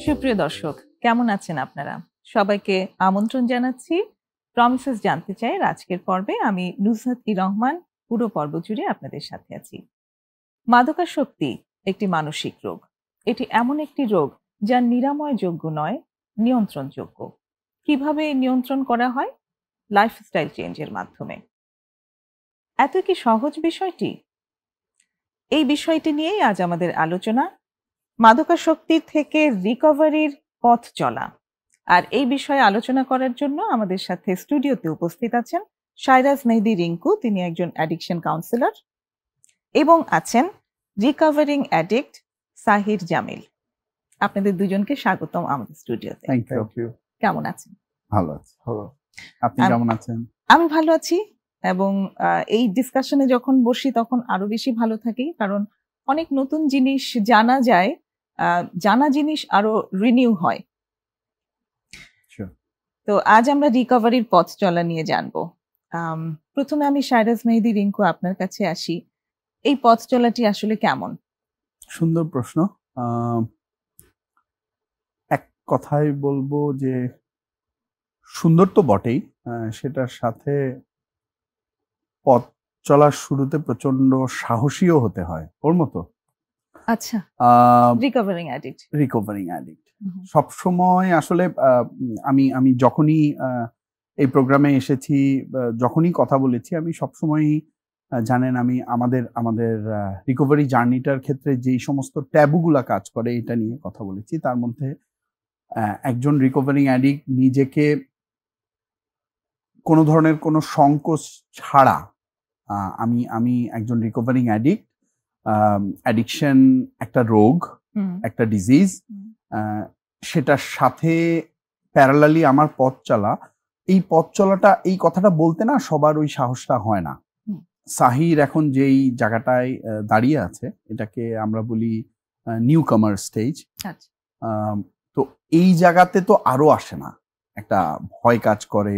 সুপ্রিয় দর্শক, কেমন আছেন আপনারা? সবাইকে আমন্ত্রণ জানাচ্ছি প্রমিসেস জানতে চাই আজকের পর্বে। আমি নুসরাত-ই রহমান পুরো পর্ব জুড়ে আপনাদের সাথে আছি। মাদকাসক্তি একটি মানসিক রোগ। এটি এমন একটি রোগ যা নিরাময়যোগ্য নয়, নিয়ন্ত্রণযোগ্য। কিভাবে নিয়ন্ত্রণ করা হয়? লাইফস্টাইল চেঞ্জের মাধ্যমে। এত কি সহজ বিষয়টি? এই বিষয়টি নিয়েই আজ আমাদের আলোচনা। মাদকাসক্তি থেকে রিকভারির পথ চলা। আর এই বিষয়ে আলোচনা করার জন্য আমাদের সাথে স্টুডিওতে উপস্থিত আছেন শায়রাজ মেহেদী রিঙ্কু, তিনি একজন অ্যাডিকশন কাউন্সিলর, এবং আছেন রিকভারিং অ্যাডিক্ট সাহির জামিল। আপনাদের দুজনকে স্বাগতম আমাদের স্টুডিওতে। Thank you. কেমন আছেন? ভালো আছি। আপনি কেমন আছেন? আমি ভালো আছি, এবং এই ডিসকাশনে যখন বসি তখন আরো বেশি ভালো থাকি, কারণ অনেক নতুন জিনিস জানা যায়, জানা জিনিস আরো রিনিউ হয়। তো আজ আমরা রিকভারির পথ চলা নিয়ে জানবো। প্রথমে আমি শায়রাজ মেহেদী রিঙ্কু, আপনার কাছে আসি। এই পথ চলাটি আসলে কেমন? সুন্দর প্রশ্ন। এক কথায় বলবো যে সুন্দর তো বটেই, সেটার সাথে পথ চলার শুরুতে প্রচন্ড সাহসীও হতে হয় ওর মতো। আচ্ছা, রিকভারিং অ্যাডিক্ট সবসময় আসলে আমি যখনই এই প্রোগ্রামে এসেছি, যখনই কথা বলেছি, আমি সবসময়ই জানেন আমি আমাদের রিকভারি জার্নিটার ক্ষেত্রে যেই সমস্ত ট্যাবুগুলা কাজ করে এটা নিয়ে কথা বলেছি। তার মধ্যে একজন রিকভারিং অ্যাডিক্ট নিজেকে কোনো ধরনের কোনো সংকোচ ছাড়া, আমি একজন রিকভারিং অ্যাডিক্ট, অ্যাডিকশন একটা রোগ, একটা ডিজিজ, সেটার সাথে প্যারালালি আমার পথ চলা, এই পথ চলাটা, এই কথাটা বলতে না সবার ওই সাহসটা হয় না। সাহির এখন যেই জায়গাটায় দাঁড়িয়ে আছে, এটাকে আমরা বলি নিউ কামার স্টেজ। তো এই জায়গাতে তো আরো আসে না, একটা ভয় কাজ করে,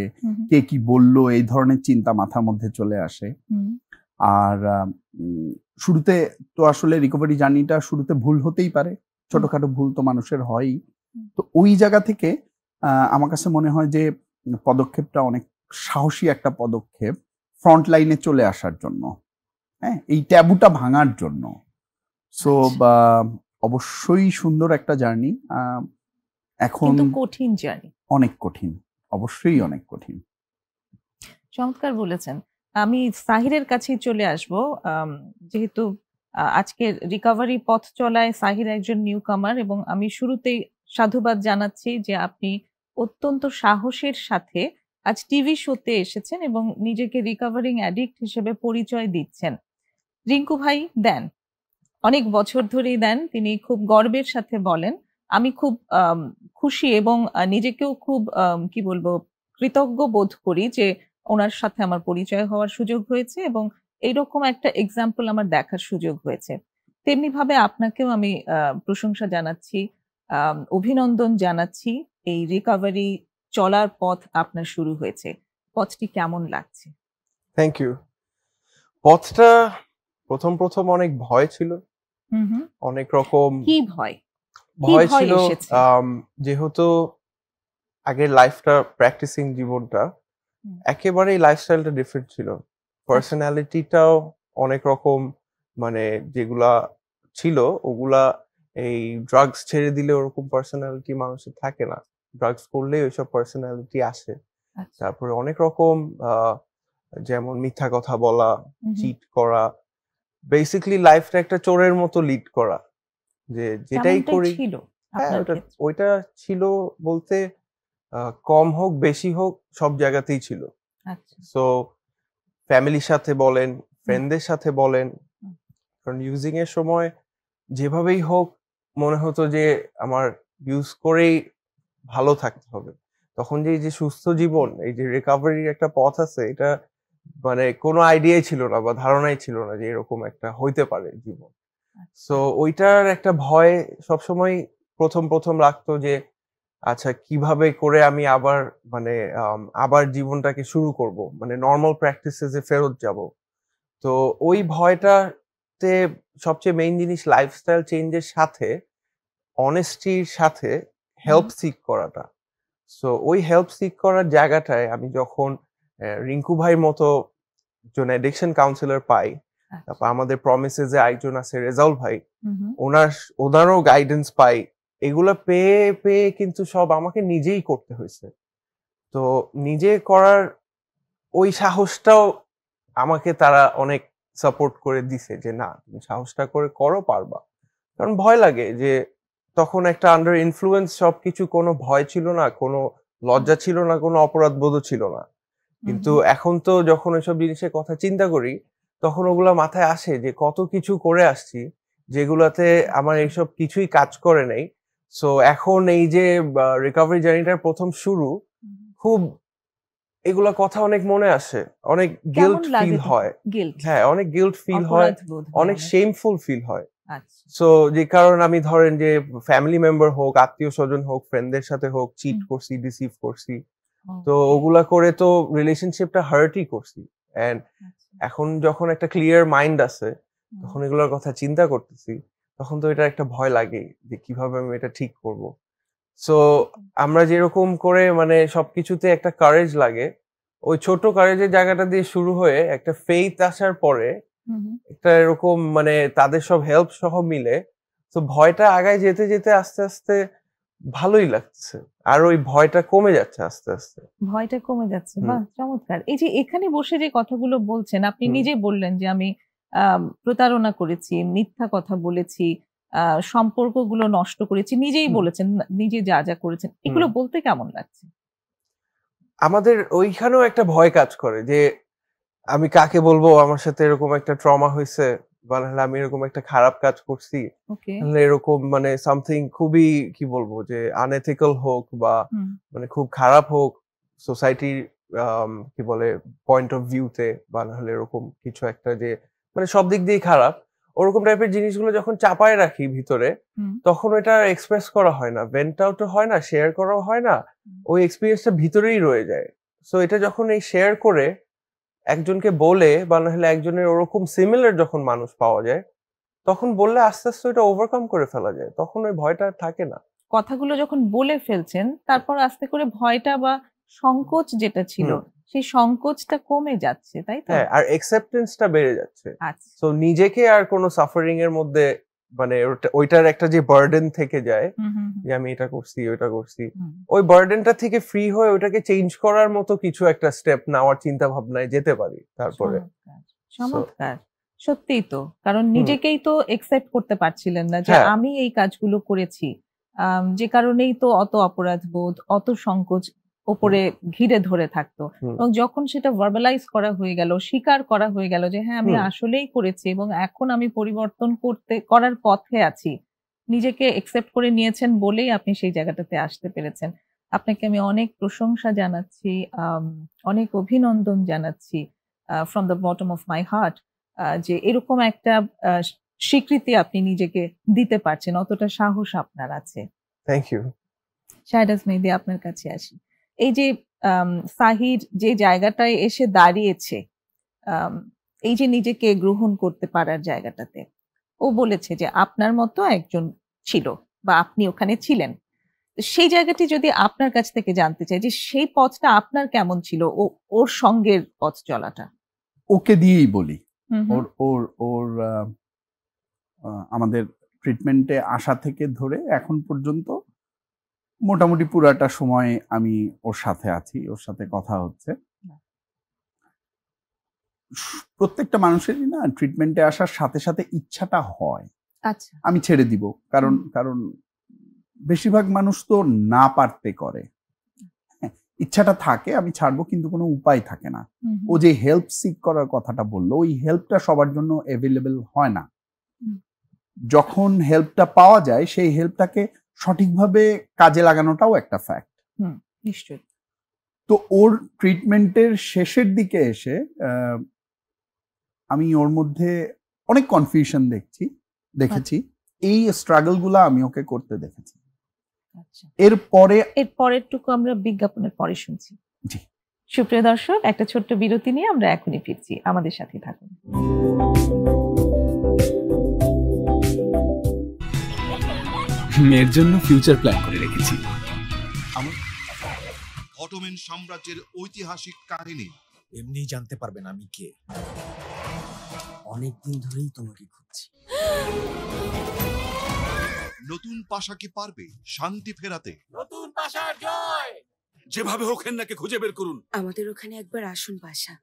কে কি বললো এই ধরনের চিন্তা মাথার মধ্যে চলে আসে। আর শুরুতে তো আসলে রিকভারি জার্নিটা শুরুতে ভুল হতেই পারে, ছোটখাটো ভুল তো মানুষের হয়ই। তো ওই জায়গা থেকে আমার কাছে মনে হয় যে পদক্ষেপটা অনেক সাহসী একটা পদক্ষেপ ফ্রন্ট লাইনে চলে আসার জন্য, হ্যাঁ, এই ট্যাবুটা ভাঙার জন্য। সো অবশ্যই সুন্দর একটা জার্নি, এখন কঠিন জার্নি, অনেক কঠিন, অবশ্যই অনেক কঠিন। চমৎকার বলেছেন। আমি সাহিরের কাছেই চলে আসব, যেহেতু আজকের রিকভারি পথ চলায় সাহির একজন নিউ কামার, এবং আমি শুরুতেই সাধুবাদ জানাচ্ছি যে আপনি অত্যন্ত সাহসের সাথে আজ টিভি শোতে এসেছেন এবং নিজেকে রিকভারিং অ্যাডিক্ট হিসেবে পরিচয় দিচ্ছেন। রিঙ্কু ভাই দেন, অনেক বছর ধরেই দেন, তিনি খুব গর্বের সাথে বলেন। আমি খুব খুশি এবং নিজেকেও খুব কি বলবো, কৃতজ্ঞ বোধ করি যে ওনার সাথে আমার পরিচয় হওয়ার সুযোগ হয়েছে এবং এইরকম একটা এক্সাম্পল আমার দেখার সুযোগ হয়েছে। তেমনি ভাবে আপনাকেও আমি প্রশংসা জানাচ্ছি, অভিনন্দন জানাচ্ছি। এই রিকভারি চলার পথ আপনার শুরু হয়েছে, পথটি কেমন লাগছে? Thank you. পথটা প্রথম অনেক ভয় ছিল, অনেক রকম কি ভয় ছিল, যেহেতু আগের লাইফটা, প্র্যাকটিসিং জীবনটা একেবারেই লাইফস্টাইলটা ডিফারেন্ট ছিল। পার্সোনালিটিটাও অনেক রকম, মানে যেগুলা ছিল ওগুলা এই ড্রাগস ছেড়ে দিলে ওরকম পার্সোনালিটি মানুষের থাকে না, ড্রাগস করলে ওইসব পার্সোনালিটি আসে। তারপরে অনেক রকম যেমন মিথ্যা কথা বলা, চিট করা, বেসিক্যালি লাইফটা একটা চোরের মতো লিড করা, যে যেটাই করি। হ্যাঁ, ওইটা ছিল বলতে কম হোক বেশি হোক সব জায়গাতেই ছিল। সো ফ্যামিলির সাথে বলেন, ফ্রেন্ডদের সাথে বলেন, কারণ ইউজিং এর সময় যেভাবেই হোক মনে হতো যে আমার ইউজ করেই ভালো থাকতে হবে। তখন যে সুস্থ জীবন, এই যে রিকভারির একটা পথ আছে, এটা মানে কোনো আইডিয়াই ছিল না বা ধারণাই ছিল না যে এরকম একটা হইতে পারে জীবন। সো ওইটার একটা ভয় সবসময় প্রথম লাগতো যে আচ্ছা কিভাবে করে আমি আবার মানে আবার জীবনটাকে শুরু করব, মানে নর্মাল প্র্যাকটিসে ফেরত যাব। তো ওই ভয়টাতে সবচেয়ে মেইন জিনিস লাইফস্টাইল চেঞ্জের সাথে অনেস্টির সাথে হেল্প সিক করাটা। সো ওই হেল্প সিক করার জায়গাটায় আমি যখন রিঙ্কু ভাইয়ের মতো একজন অ্যাডিকশন কাউন্সিলর পাই, তারপর আমাদের প্রমিসেসে একজন আছে রেজাউল ভাই, ওনারও গাইডেন্স পাই, এগুলো পেয়ে পেয়ে কিন্তু সব আমাকে নিজেই করতে হয়েছে। তো নিজে করার ওই সাহসটাও আমাকে তারা অনেক সাপোর্ট করে দিছে যে না তুমি সাহসটা করে করো, পারবা। কারণ ভয় লাগে যে তখন একটা আন্ডার ইনফ্লুয়েন্স, সবকিছু, কোনো ভয় ছিল না, কোনো লজ্জা ছিল না, কোনো অপরাধ বোধও ছিল না। কিন্তু এখন তো যখন এসব জিনিসের কথা চিন্তা করি তখন ওগুলা মাথায় আসে যে কত কিছু করে আসছি যেগুলাতে আমার এইসব কিছুই কাজ করে নাই। সো এখন এই যে রিকভারি জার্নিটার প্রথম শুরু, খুব এগুলা কথা অনেক মনে আসে, অনেক গিল্ট ফিল হয়। হ্যাঁ, অনেক গিল্ট ফিল হয়, অনেক শেমফুল ফিল হয়। সো যে কারণ আমি ধরেন যে ফ্যামিলি মেম্বার হোক, আত্মীয় স্বজন হোক, ফ্রেন্ডদের সাথে হোক, চিট করছি, ডিসিভ করছি, তো ওগুলা করে তো রিলেশনশিপটা হার্টই করছি। এন্ড এখন যখন একটা ক্লিয়ার মাইন্ড আছে তখন এগুলোর কথা চিন্তা করতেছি, তখন তো এটা একটা ভয় লাগে যে কিভাবে আমি এটা ঠিক করব। সো আমরা যেরকম করে মানে সবকিছুতে একটা কারেজ লাগে, ওই ছোট কারেজের জায়গাটা দিয়ে শুরু হয়ে একটা ফেইথ আসার পরে একটা এরকম মানে তাদের সব হেল্প সহ মিলে তো ভয়টা আগায় যেতে যেতে আস্তে আস্তে ভালোই লাগছে, আর ওই ভয়টা কমে যাচ্ছে আস্তে আস্তে। ভয়টা কমে যাচ্ছে, বাহ চমৎকার। এই যে এখানে বসে যে কথাগুলো বলছেন, আপনি নিজে বললেন যে আমি প্রতারণা করেছি, মিথ্যা কথা বলেছি, সম্পর্কগুলো নষ্ট করেছি, নিজেই বলেছেন, নিজে যা যা করেছেন, এগুলো বলতে কেমন লাগছে? আমাদের ওইখানেও একটা ভয় কাজ করে যে আমি কাকে বলবো আমার সাথে এরকম একটা ট্রমা হয়েছে, বা নাহলে আমি এরকম একটা খারাপ কাজ করছি, তাহলে এরকম মানে সামথিং খুবই কি বলবো যে আনএথিক্যাল হোক বা মানে খুব খারাপ হোক সোসাইটির কি বলে পয়েন্ট অফ ভিউতে, বা নাহলে এরকম কিছু একটা যে মানে সব দিক দিয়ে খারাপ, ওরকম টাইপের জিনিসগুলো যখন চাপায় রাখি ভিতরে, তখন এটা এক্সপ্রেস করা হয় না, ভেন্ট আউট হয় না, শেয়ার করা হয় না, ওই এক্সপিরিয়েন্সটা ভিতরেই রয়ে যায়। সো এটা যখন এই শেয়ার করে একজনকে বলে, বা নাহলে একজনের ওরকম সিমিলার যখন মানুষ পাওয়া যায়, তখন বললে আস্তে আস্তে এটা ওভারকাম করে ফেলা যায়, তখন ওই ভয়টা থাকে না। কথাগুলো যখন বলে ফেলছেন তারপর আস্তে করে ভয়টা বা সংকোচ যেটা ছিল সেই সংকোচটা কমে যাচ্ছে, তাই তো? হ্যাঁ, আর অ্যাকসেপ্টেন্সটা বেড়ে যাচ্ছে। সো নিজেকে আর কোনো সাফারিং এর মধ্যে মানে ওইটার একটা যে বার্ডেন থেকে যায় যে আমি এটা করছি ওইটা করছি, ওই বার্ডেনটা থেকে ফ্রি হয়ে ওটাকে চেঞ্জ করার মতো কিছু একটা স্টেপ নেওয়ার চিন্তা ভাবনায় যেতে পারি তারপরে। চমৎকার, সত্যিই তো, কারণ নিজেকেই তো একসেপ্ট করতে পারছিলেন না যে আমি এই কাজগুলো করেছি, যে কারণেই তো অত অপরাধ বোধ, অত সংকোচ ওপরে ঘিরে ধরে থাকতো। এবং যখন সেটা ভার্বালাইজ করা হয়ে গেল, স্বীকার করা হয়ে গেল যে হ্যাঁ আমি আসলেই করেছি এবং এখন আমি পরিবর্তন করার পথে আছি, নিজেকে একসেপ্ট করে নিয়েছেন বলেই আপনি সেই জায়গাটাতে আসতে পেরেছেন। আপনাকে আমি অনেক প্রশংসা জানাচ্ছি, অনেক অভিনন্দন জানাচ্ছি from the bottom of my heart, যে এরকম একটা স্বীকৃতি আপনি নিজেকে দিতে পারছেন, অতটা সাহস আপনার আছে। Thank you. শাহনাজ মেহেদী, আপনার কাছে আসি। এই যে সাহির যে জায়গাটায় এসে দাঁড়িয়েছে, এই যে নিজেকে গ্রহণ করতে পারার জায়গাটাতে, ও বলেছে যে আপনার মতো একজন ছিল বা আপনি ওখানে ছিলেন, সেই জায়গাটি যদি আপনার কাছ থেকে জানতে চাই যে সেই পথটা আপনার কেমন ছিল, ওর সঙ্গের পথ চলাটা। ওকে দিয়েই বলি, ওর ওর ওর আমাদের ট্রিটমেন্টে আসা থেকে ধরে এখন পর্যন্ত মোটামুটি পুরাটা সময় আমি ওর সাথে আছি, ওর সাথে কথা হচ্ছে। প্রত্যেকটা মানুষেরই না ট্রিটমেন্টে আসার সাথে সাথে ইচ্ছাটা হয় আচ্ছা আমি ছেড়ে দিব, কারণ কারণ বেশিরভাগ মানুষ তো না পারতে করে, ইচ্ছাটা থাকে আমি ছাড়বো কিন্তু কোনো উপায় থাকে না। ও যে হেল্প সিক করার কথাটা বললো, ওই হেল্পটা সবার জন্য অ্যাভেলেবল হয় না। যখন হেল্পটা পাওয়া যায় সেই হেল্পটাকে সঠিকভাবে কাজে লাগানোটাও একটা ফ্যাক্ট। নিশ্চয়ই। তো ওর ট্রিটমেন্টের শেষের দিকে এসে আমি ওর মধ্যে অনেক কনফিউশন দেখেছি, এই স্ট্রাগল গুলা আমি ওকে করতে দেখেছি। আচ্ছা, এরপরেরটুকু আমরা বিজ্ঞাপনের পরে শুনছি। জি, সুপ্রিয় দর্শক, একটা ছোট্ট বিরতি নিয়ে আমরা এখনই ফিরছি, আমাদের সাথে থাকুন। মেয়ের জন্য ফিউচার প্ল্যান করে রেখেছি। অটোমান সাম্রাজ্যের ঐতিহাসিক কাহিনী। এমনি জানতে পারবেন আমি কে। অনেকদিন ধরেই তোমাকে খুঁজছি। নতুন পাশা কি পারবে শান্তি ফেরাতে? নতুন পাশার জয়। যেভাবে হোক হেন্নাকে খুঁজে বের করুন। আমাদের ওখানে একবার আসুন পাশা,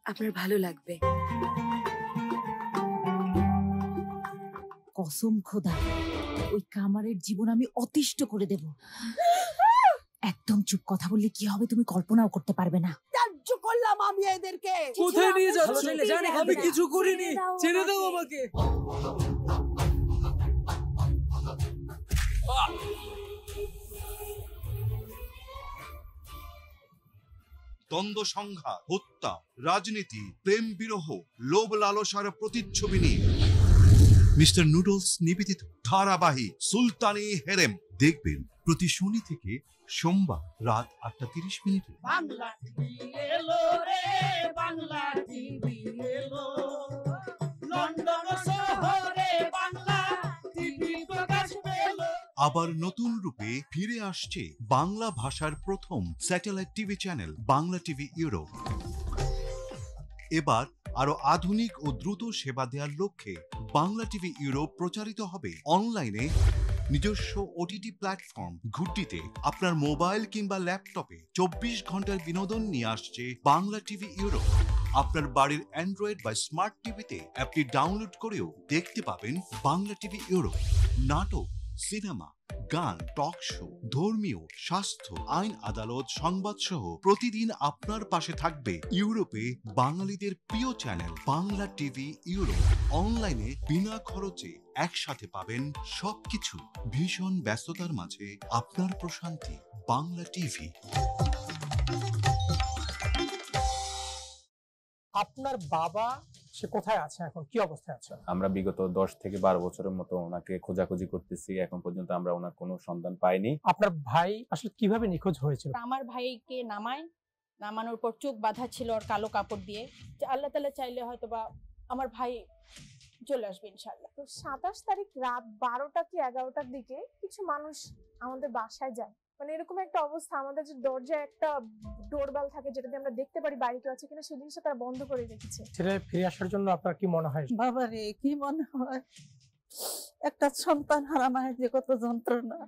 আপনার ভালো লাগবে। কসম খোদা, ওই কামারের জীবন আমি অতিষ্ঠ করে দেব। একদম চুপ, কথা বললে কি হবে তুমি কল্পনাও করতে পারবে না। ত্যায্য করলাম আমি এদেরকে। কোথায় নিয়ে যাচ্ছ? আমি কিছু করিনি, ছেড়ে দাও আমাকে। দ্বন্দ্ব সংঘাত, হত্যা, রাজনীতি, প্রেম বিরহ, লোভ লালসার প্রতিচ্ছবি নিয়ে মিস্টার নুডলস নিবেদিত ধারাবাহিক সুলতানি হেরেম দেখবেন প্রতি শনি থেকে সোমবার রাত 8:30। বাংলা টিভি এলো রে, বাংলা টিভি এলো, লন্ডন শহরে বাংলা টিভি প্রকাশ পেল। আবার নতুন রূপে ফিরে আসছে বাংলা ভাষার প্রথম satellite TV channel Bangla TV Europe. এবার আরো আধুনিক ও দ্রুত সেবা দেওয়ার লক্ষ্যে বাংলা টিভি ইউরোপ প্রচারিত হবে অনলাইনে নিজস্ব ওটিটি প্ল্যাটফর্ম ঘুড্ডিতে। আপনার মোবাইল কিংবা ল্যাপটপে 24 ঘন্টার বিনোদন নিয়ে আসছে বাংলা টিভি ইউরোপ। আপনার বাড়ির অ্যান্ড্রয়েড বা স্মার্ট টিভিতে অ্যাপটি ডাউনলোড করেও দেখতে পাবেন বাংলা টিভি ইউরোপ। নাটক, সিনেমা, গান, টক শো, ধর্মীয়, স্বাস্থ্য, আইন আদালত, সংবাদ সহ প্রতিদিন আপনার পাশে থাকবে ইউরোপে বাঙালিদের প্রিয় চ্যানেল বাংলা টিভি ইউরোপ। অনলাইনে বিনা খরচে একসাথে পাবেন সবকিছু। ভীষণ ব্যস্ততার মাঝে আপনার প্রশান্তি বাংলা টিভি। আপনার বাবা সে কোথায় আছে এখন, কি অবস্থায় আছে? আমরা বিগত 10 থেকে 12 বছরের মতো ওনাকে খোঁজাখুঁজি করতেছি, এখন পর্যন্ত আমরা ওনার কোনো সন্ধান পাইনি। আপনার ভাই আসলে কিভাবে নিখোঁজ হয়েছিল? আমার ভাইকে নামানোর পর চোখ বাঁধা ছিল আর কালো কাপড় দিয়ে। আল্লাহ তাআলা চাইলে হয়তোবা আমার ভাই চলে আসবে ইনশাআল্লাহ। তো 27 তারিখ রাত 12টা কি 11টার দিকে কিছু মানুষ আমাদের বাসায় যায়। মানে এরকম একটা অবস্থা, আমাদের যে দরজায় একটা ডোরবেল থাকে যেটা দিয়ে আমরা দেখতে পারি বাড়ি কেউ আছে কিনা, সেই জিনিসটা তারা বন্ধ করে রেখেছে। ছেলে ফিরে আসার জন্য আপনার কি মনে হয়? বাবা রে, কি মনে হয়, একটা সন্তান হারা মায়ের যে কত যন্ত্রণা,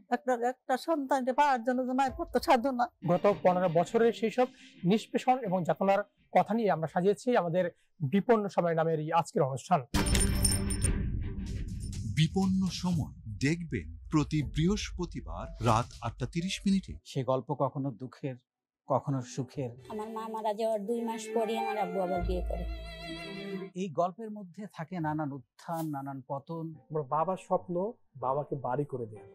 একটা সন্তানকে পাওয়ার জন্য যে মায়ের কত সাধনা। গত 15 বছরের সেই সব নিষ্পেষণ এবং যাতনার কথা নিয়ে আমরা সাজিয়েছি আমাদের বিপন্ন সময় নামের এই আজকের অনুষ্ঠান। বিপন্ন সময় দেখবেন প্রতি বৃহস্পতিবার রাত 8:30। সে গল্প কখনো দুঃখের, কখনো সুখের। আমার মা মারা যাওয়ার 2 মাস পরে আমার আব্বু আবার বিয়ে করে। এই গল্পের মধ্যে থাকে নানান উত্থান, নানান পতন। বাবার স্বপ্ন বাবাকে বাড়ি করে দেয়,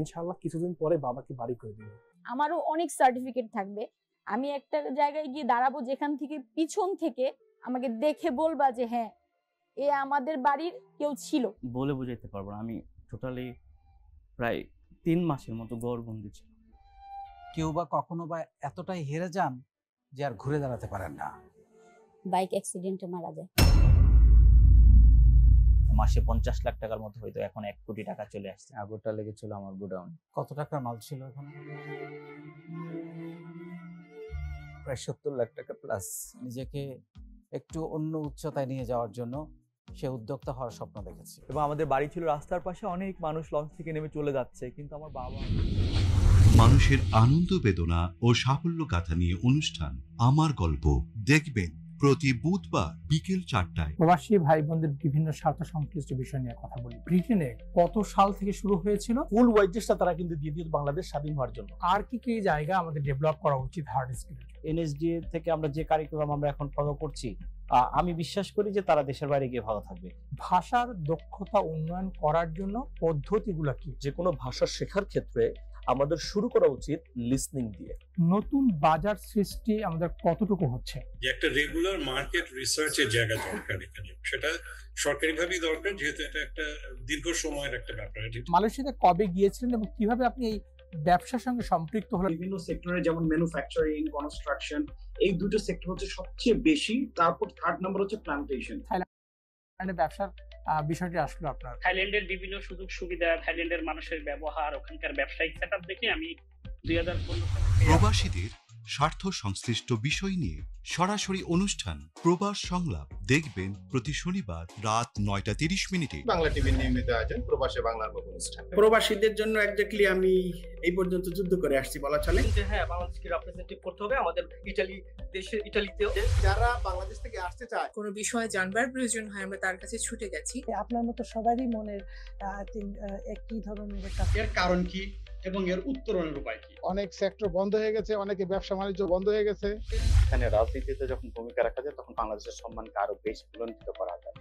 ইনশাআল্লাহ কিছুদিন পরে বাবাকে বাড়ি করে দেবে। আমারও অনেক সার্টিফিকেট থাকবে, আমি একটা জায়গায় গিয়ে দাঁড়াবো যেখান থেকে পিছন থেকে আমাকে দেখে বলবা যে হ্যাঁ এ আমাদের বাড়ির কেউ ছিল। বলে বোঝাইতে পারবো না, আমি টোটালি প্রায় 3 মাসের মতো গড়বন্দি ছিল। কেউ বা কখনো বা এতটাই হেরে যান যে আর ঘুরে দাঁড়াতে পারেন না। বাইক অ্যাক্সিডেন্টে মারা যায়। মাসে 50 লাখ টাকার মতো হয়তো, এখন 1 কোটি টাকা চলে আসছে। আগুনটা লেগেছিল আমার গোডাউন। কত টাকার মাল ছিল এখানে? প্রায় 70 লাখ টাকা প্লাস। নিজেকে একটু অন্য উচ্চতায় নিয়ে যাওয়ার জন্য সে উদ্যোক্তা হওয়ার স্বপ্ন দেখেছে। এবং আমাদের বাড়ি ছিল রাস্তার পাশে, অনেক মানুষ লঞ্চ থেকে নেমে চলে যাচ্ছে, কিন্তু আমার বাবা। মানুষের আনন্দ বেদনা ও সাফল্য গাথা নিয়ে অনুষ্ঠান আমার গল্প দেখবেন প্রতি বুধবার বিকেল 4টায়। প্রবাসী ভাই বোনদের বিভিন্ন স্বার্থ সংশ্লিষ্ট বিষয় নিয়ে কথা বলি। ব্রিটেনে কত সাল থেকে শুরু হয়েছিল? ফুল ওয়েজেসটা তারা কিন্তু দিয়ে দিত বাংলাদেশ স্বাধীন হওয়ার জন্য। আর কি কি জায়গা আমাদের ডেভেলপ করা উচিত হার্ড স্কিল? এনএসডিএ থেকে আমরা যে কারিকুলাম আমরা এখন ফলো করছি, আমি বিশ্বাস করি যে তারা দেশের বাইরে গিয়ে ভালো থাকবে। ভাষার দক্ষতা উন্নয়ন করার জন্য পদ্ধতিগুলো কি? যে কোনো ভাষা শেখার ক্ষেত্রে আমাদের শুরু করা উচিত লিসনিং দিয়ে। নতুন বাজার সৃষ্টি আমাদের কতটুকু হচ্ছে? যে একটা রেগুলার মার্কেট রিসার্চের জায়গা দরকার এখানে, সেটা সরকারিভাবেই দরকার, যেহেতু এটা একটা দীর্ঘ সময়ের একটা ব্যাপার। মালয়েশিয়াতে কবে গিয়েছিলেন এবং কিভাবে আপনি এই ব্যবসার সঙ্গে সম্পৃক্ত হলেন? বিভিন্ন সেক্টরে, যেমন ম্যানুফ্যাকচারিং, কনস্ট্রাকশন, এই দুটো সেক্টর হচ্ছে সবচেয়ে বেশি। তারপর থার্ড নাম্বার হচ্ছে প্ল্যান্টেশন। থাইল্যান্ডে ব্যবসার বিষয়টি আসলো আপনার? থাইল্যান্ডের বিভিন্ন সুযোগ সুবিধা, থাইল্যান্ডের মানুষের ব্যবহার, ওখানকার ব্যবসায়িক সেটআপ দেখে আমি 2015 সালে প্রবাসীদের স্বার্থ সংশ্লিষ্ট বিষয় নিয়ে সরাসরি অনুষ্ঠান প্রবাস সংলাপ দেখবেন প্রতি শনিবার রাত 9:30 বাংলা টিভির নিয়মিত আয়োজন প্রবাসে বাংলার মতো অনুষ্ঠান। প্রবাসীদের জন্য এক্স্যাক্টলি আমি এই পর্যন্ত যুদ্ধ করে আসছি বলা চলে। হ্যাঁ, বাংলাদেশকে রিপ্রেজেন্টেটিভ করতে হবে আমাদের ইটালিতেও। যারা বাংলাদেশ থেকে আসতে চায়, কোনো বিষয়ে জানবার প্রয়োজন হয়, আমরা তার কাছে ছুটে গেছি। আপনার মতো সবারই মনের একই ধরনের এর কারণ কি এবং এর উত্তরণের উপায় কি? অনেক সেক্টর বন্ধ হয়ে গেছে, অনেকে ব্যবসা বাণিজ্য বন্ধ হয়ে গেছে। এখানে রাজনীতিতে যখন ভূমিকা রাখা যায় তখন বাংলাদেশের সম্মানকে আরো বেশি বুলন্দিত করা যায়।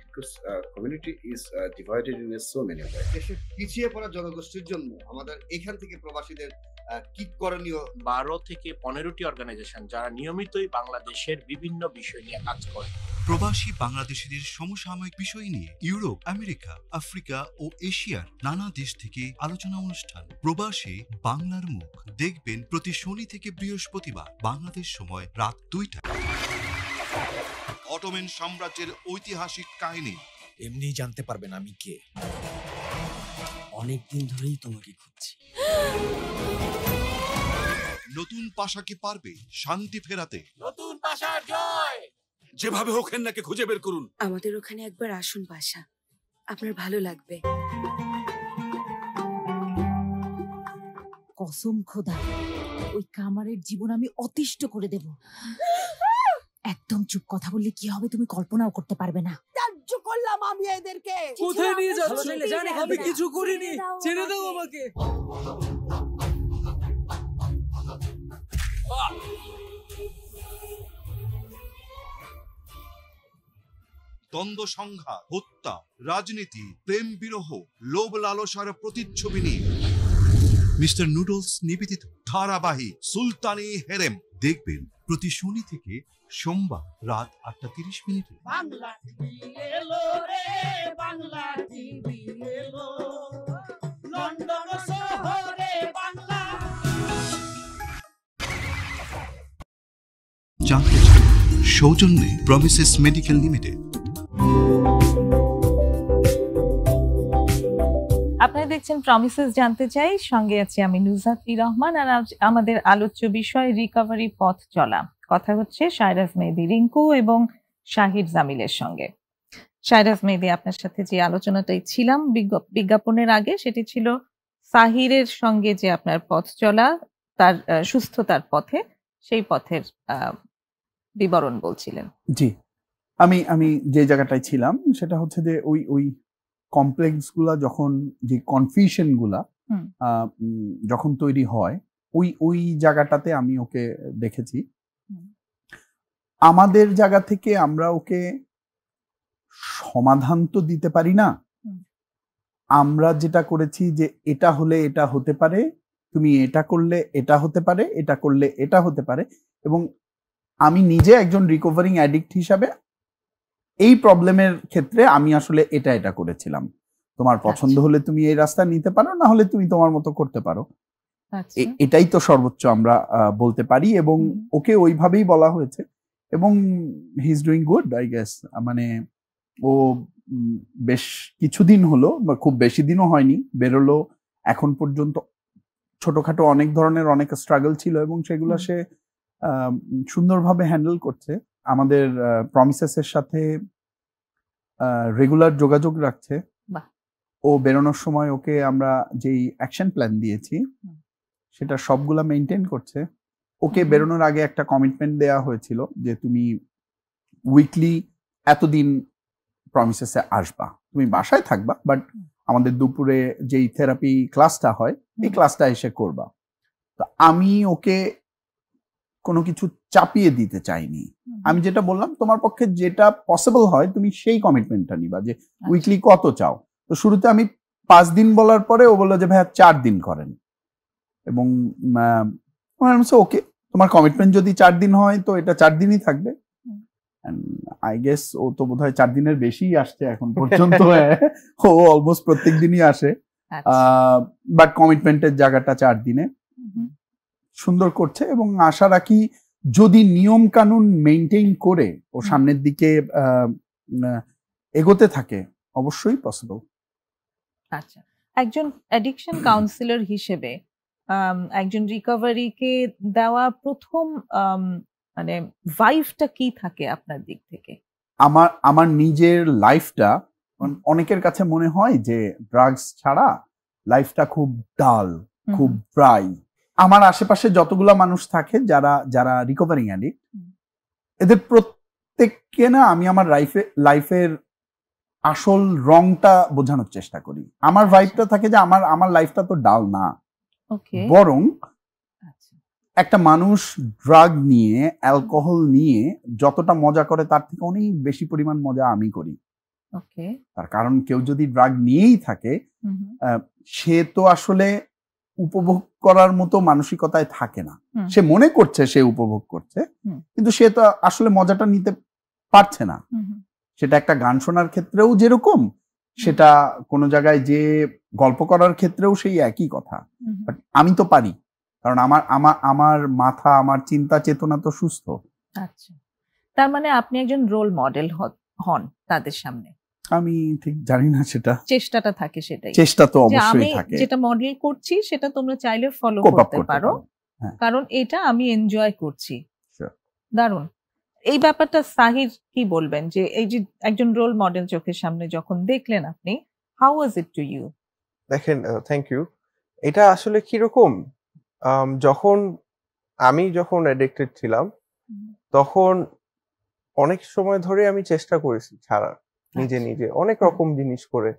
Community is divided in so many way. দেশের পিছিয়ে পড়া জনগোষ্ঠীর জন্য আমাদের এখান থেকে প্রবাসীদের কি করণীয়? 12 থেকে 15টি অর্গানাইজেশন যারা নিয়মিতই বাংলাদেশের বিভিন্ন বিষয় নিয়ে কাজ করে। প্রবাসী বাংলাদেশীদের সমসাময়িক বিষয় নিয়ে ইউরোপ, আমেরিকা, আফ্রিকা ও এশিয়ার নানা দেশ থেকে আলোচনা অনুষ্ঠান প্রবাসী বাংলার মুখ দেখবেন প্রতি শনি থেকে বৃহস্পতিবার বাংলাদেশ সময় রাত 2টায়। অটোমান সাম্রাজ্যের ঐতিহাসিক কাহিনী এমনি জানতে পারবেন আমি কে। অনেকদিন ধরেই তোমাকে খুঁজছি। নতুন পাশা কি পারবে শান্তি ফেরাতে? নতুন পাশার জয়! যেভাবে হোক হেন্নাকে খুঁজে বের করুন। আমাদের ওখানে একবার আসুন পাশা, আপনার ভালো লাগবে। কসম খোদা, ওই কামারের জীবন আমি অতিষ্ঠ করে দেব। একদম চুপ, কথা বললে কি হবে তুমি কল্পনাও করতে পারবে না। ত্যায্য করলাম আমি এদেরকে। কোথায় নিয়ে যাচ্ছ? আমি কিছু করিনি, ছেড়ে দাও আমাকে। দ্বন্দ্ব সংঘাত, হত্যা, রাজনীতি, প্রেম বিরহ, লোভ লালসার প্রতিচ্ছবি নিয়ে মিস্টার নুডলস নিবেদিত ধারাবাহিক সুলতানি হেরেম দেখবেন প্রতি শনি থেকে সোমবার রাত 8:30। বাংলা টিভি এলো রে, বাংলা টিভি এলো, লন্ডন শহরে বাংলা। জানতে চান সৌজন্যে প্রমিসেস মেডিকেল লিমিটেড। আপনারা দেখছেন প্রমিসেস জানতে চাই, সঙ্গে আছি আমি নুজহাত রহমান। আর আমাদের আলোচ্য বিষয় রিকভারি পথ চলা। কথা হচ্ছে শায়রাজ মেহেদী রিঙ্কু এবং শাহিদ জামিলের সঙ্গে। শায়রাজ মেহেদী, আপনার সাথে যে আলোচনাটাই ছিলাম বিজ্ঞাপনের আগে, সেটি ছিল সাহিরের সঙ্গে যে আপনার পথ চলা, তার সুস্থতার পথে, সেই পথের বিবরণ বলছিলেন। জি, আমি যে জায়গাটায় ছিলাম সেটা হচ্ছে যে ওই কমপ্লেক্স গুলা, যখন যে কনফিউশন গুলা যখন তৈরি হয়, ওই জায়গাটাতে আমি ওকে দেখেছি। আমাদের জায়গা থেকে আমরা ওকে সমাধান তো দিতে পারি না। আমরা যেটা করেছি যে এটা হলে এটা হতে পারে, তুমি এটা করলে এটা হতে পারে, এটা করলে এটা হতে পারে। এবং আমি নিজে একজন রিকভারিং অ্যাডিক্ট হিসাবে এই প্রবলেমের ক্ষেত্রে আমি আসলে এটা করেছিলাম। তোমার পছন্দ হলে তুমি এই রাস্তা নিতে পারো, না হলে তুমি তোমার মতো করতে পারো। এটাই তো সর্বোচ্চ আমরা বলতে পারি, এবং ওকে ওইভাবেই বলা হয়েছে। এবং he is doing good, I guess. মানে ও বেশ কিছুদিন হলো, খুব বেশি দিনও হয়নি, বেরোলো। এখন পর্যন্ত ছোটখাটো অনেক ধরনের অনেক স্ট্রাগল ছিল এবং সেগুলো সে সুন্দরভাবে হ্যান্ডেল করছে। আমাদের প্রমিসেসের সাথে রেগুলার যোগাযোগ রাখছে। ও বেরোনোর সময় ওকে আমরা যেই অ্যাকশন প্ল্যান দিয়েছি সেটা সবগুলা মেনটেন করছে। ওকে বেরোনোর আগে একটা কমিটমেন্ট দেয়া হয়েছিল যে তুমি উইকলি এতদিন প্রমিসেসে আসবা, তুমি বাসায় থাকবা, বাট আমাদের দুপুরে যেই থেরাপি ক্লাসটা হয় এই ক্লাসটা এসে করবা। তো আমি ওকে কোনো কিছু চাপিয়ে দিতে চাইনি। আমি যেটা বললাম, তোমার পক্ষে যেটা পসিবল হয় তুমি সেই কমিটমেন্টটা নিবা, যে উইকলি কত চাও। তো শুরুতে আমি 5 দিন বলার পরে ও বললো যে ভাইয়া 4 দিন করেন। এবং ওকে, তোমার কমিটমেন্ট যদি 4 দিন হয় তো এটা 4 দিনই থাকবে। আই গেস ও তো বোধহয় 4 দিনের বেশি আসছে এখন পর্যন্ত। ও অলমোস্ট প্রত্যেক দিনই আসে, বাট কমিটমেন্টের জায়গাটা 4 দিনে সুন্দর করছে। এবং আশা রাখি যদি নিয়ম কানুন মেনটেন করে ও সামনের দিকে এগোতে থাকে অবশ্যই পসিবল। আচ্ছা, একজন অ্যাডিকশন কাউন্সিলর হিসেবে একজন রিকভারিকে দেওয়া প্রথম মানে ভাইবটা কি থাকে আপনার দিক থেকে? আমার নিজের লাইফটা, অনেকের কাছে মনে হয় যে ড্রাগস ছাড়া লাইফটা খুব ডাল, খুব ড্রাই। আমার আশেপাশে যতগুলা মানুষ থাকে যারা রিকভারিং অ্যাডিক্ট, এদের প্রত্যেককে না আমি আমার লাইফের আসল রংটা বোঝানোর চেষ্টা করি। আমার ভাইবটা থাকে যে আমার লাইফটা তো ডাল না, বরং একটা মানুষ ড্রাগ নিয়ে, অ্যালকোহল নিয়ে যতটা মজা করে তার থেকে অনেক বেশি পরিমাণ মজা আমি করি। তার কারণ কেউ যদি ড্রাগ নিয়েই থাকে, সে তো আসলে উপভোগ করার মতো মানসিকতায় থাকে না। সে মনে করছে সে উপভোগ করছে, কিন্তু সে তো আসলে মজাটা নিতে পারছে না। সেটা একটা গান শোনার ক্ষেত্রেও যেরকম, সেটা কোনো জায়গায় যে গল্প করার ক্ষেত্রেও সেই একই কথা। বাট আমি তো পারি, কারণ আমার মাথা, আমার চিন্তা চেতনা তো সুস্থ। আচ্ছা, তার মানে আপনি একজন রোল মডেল হন তাদের সামনে? আমি ঠিক জানি না, সেটা চেষ্টাটা থাকে, সেটাই চেষ্টা তো অবশ্যই থাকে। যেটা মডেল করছি সেটা তোমরা চাইলে ফলো করতে পারো, কারণ এটা আমি এনজয় করছি। দারুণ। এই ব্যাপারটা সাহির কি বলবেন, যে এই যে একজন রোল মডেল চোখের সামনে যখন দেখলেন আপনি, how was it to you? দেখেন, থ্যাংক ইউ। এটা আসলে কিরকম, আমি যখন অ্যাডিক্টেড ছিলাম তখন অনেক সময় ধরে আমি চেষ্টা করেছি ছাড়ার, নিজে অনেক রকম জিনিস করে,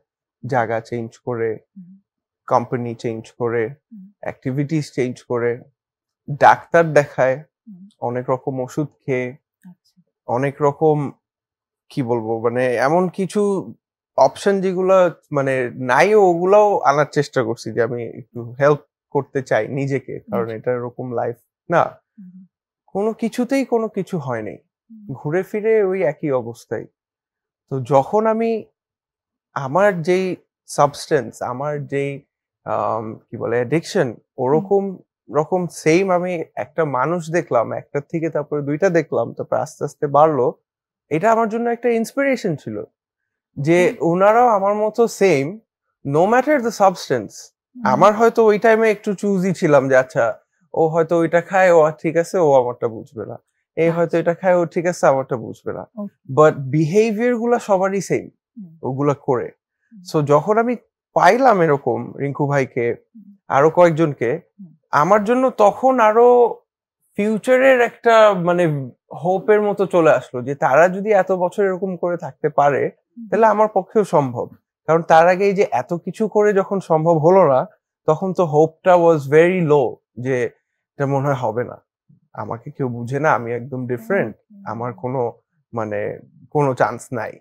জায়গা চেঞ্জ করে, কোম্পানি চেঞ্জ করে, অ্যাক্টিভিটিস চেঞ্জ করে, ডাক্তার দেখায়, অনেক রকম ওষুধ খেয়ে, অনেক রকম কি বলবো, মানে এমন কিছু অপশন যেগুলো মানে নাই, ওগুলাও আনার চেষ্টা করছি যে আমি একটু হেল্প করতে চাই নিজেকে, কারণ এটা এরকম লাইফ না। কোনো কিছুতেই কোনো কিছু হয়নি, ঘুরে ফিরে ওই একই অবস্থায়। তো যখন আমি আমার যেই সাবস্টেন্স, আমার যেই কি বলে অ্যাডিকশন, ওরকম রকম সেম আমি একটা মানুষ দেখলাম, একটা থেকে তারপরে 2টা দেখলাম, তারপর আস্তে আস্তে বাড়লো। এটা আমার জন্য একটা ইন্সপিরেশন ছিল যে ওনারাও আমার মতো same, no matter the substance. আমার হয়তো ওই টাইমে একটু চুজি ছিলাম যে আচ্ছা, ও হয়তো ওইটা খায়, ও ঠিক আছে, ও আমারটা বুঝবে না। এই হয়তো এটা খায়, ও ঠিক আছে, আমারটা বুঝবে না। বাট বিহেভিয়ার গুলা সবারই সেম, ওগুলা করে। সো যখন আমি পাইলাম এরকম রিঙ্কু ভাইকে, আরো কয়েকজনকে, আমার জন্য তখন আরো ফিউচারের একটা মানে হোপের মতো চলে আসলো যে তারা যদি এত বছর এরকম করে থাকতে পারে, তাহলে আমার পক্ষেও সম্ভব। কারণ তার আগে যে এত কিছু করে যখন সম্ভব হলো না, তখন তো হোপটা ওয়াজ ভেরি লো, যে এটা মনে হয় হবে না, আমাকে কেউ বুঝে না, আমি একদম ডিফারেন্ট, আমার কোনো চান্স নাই।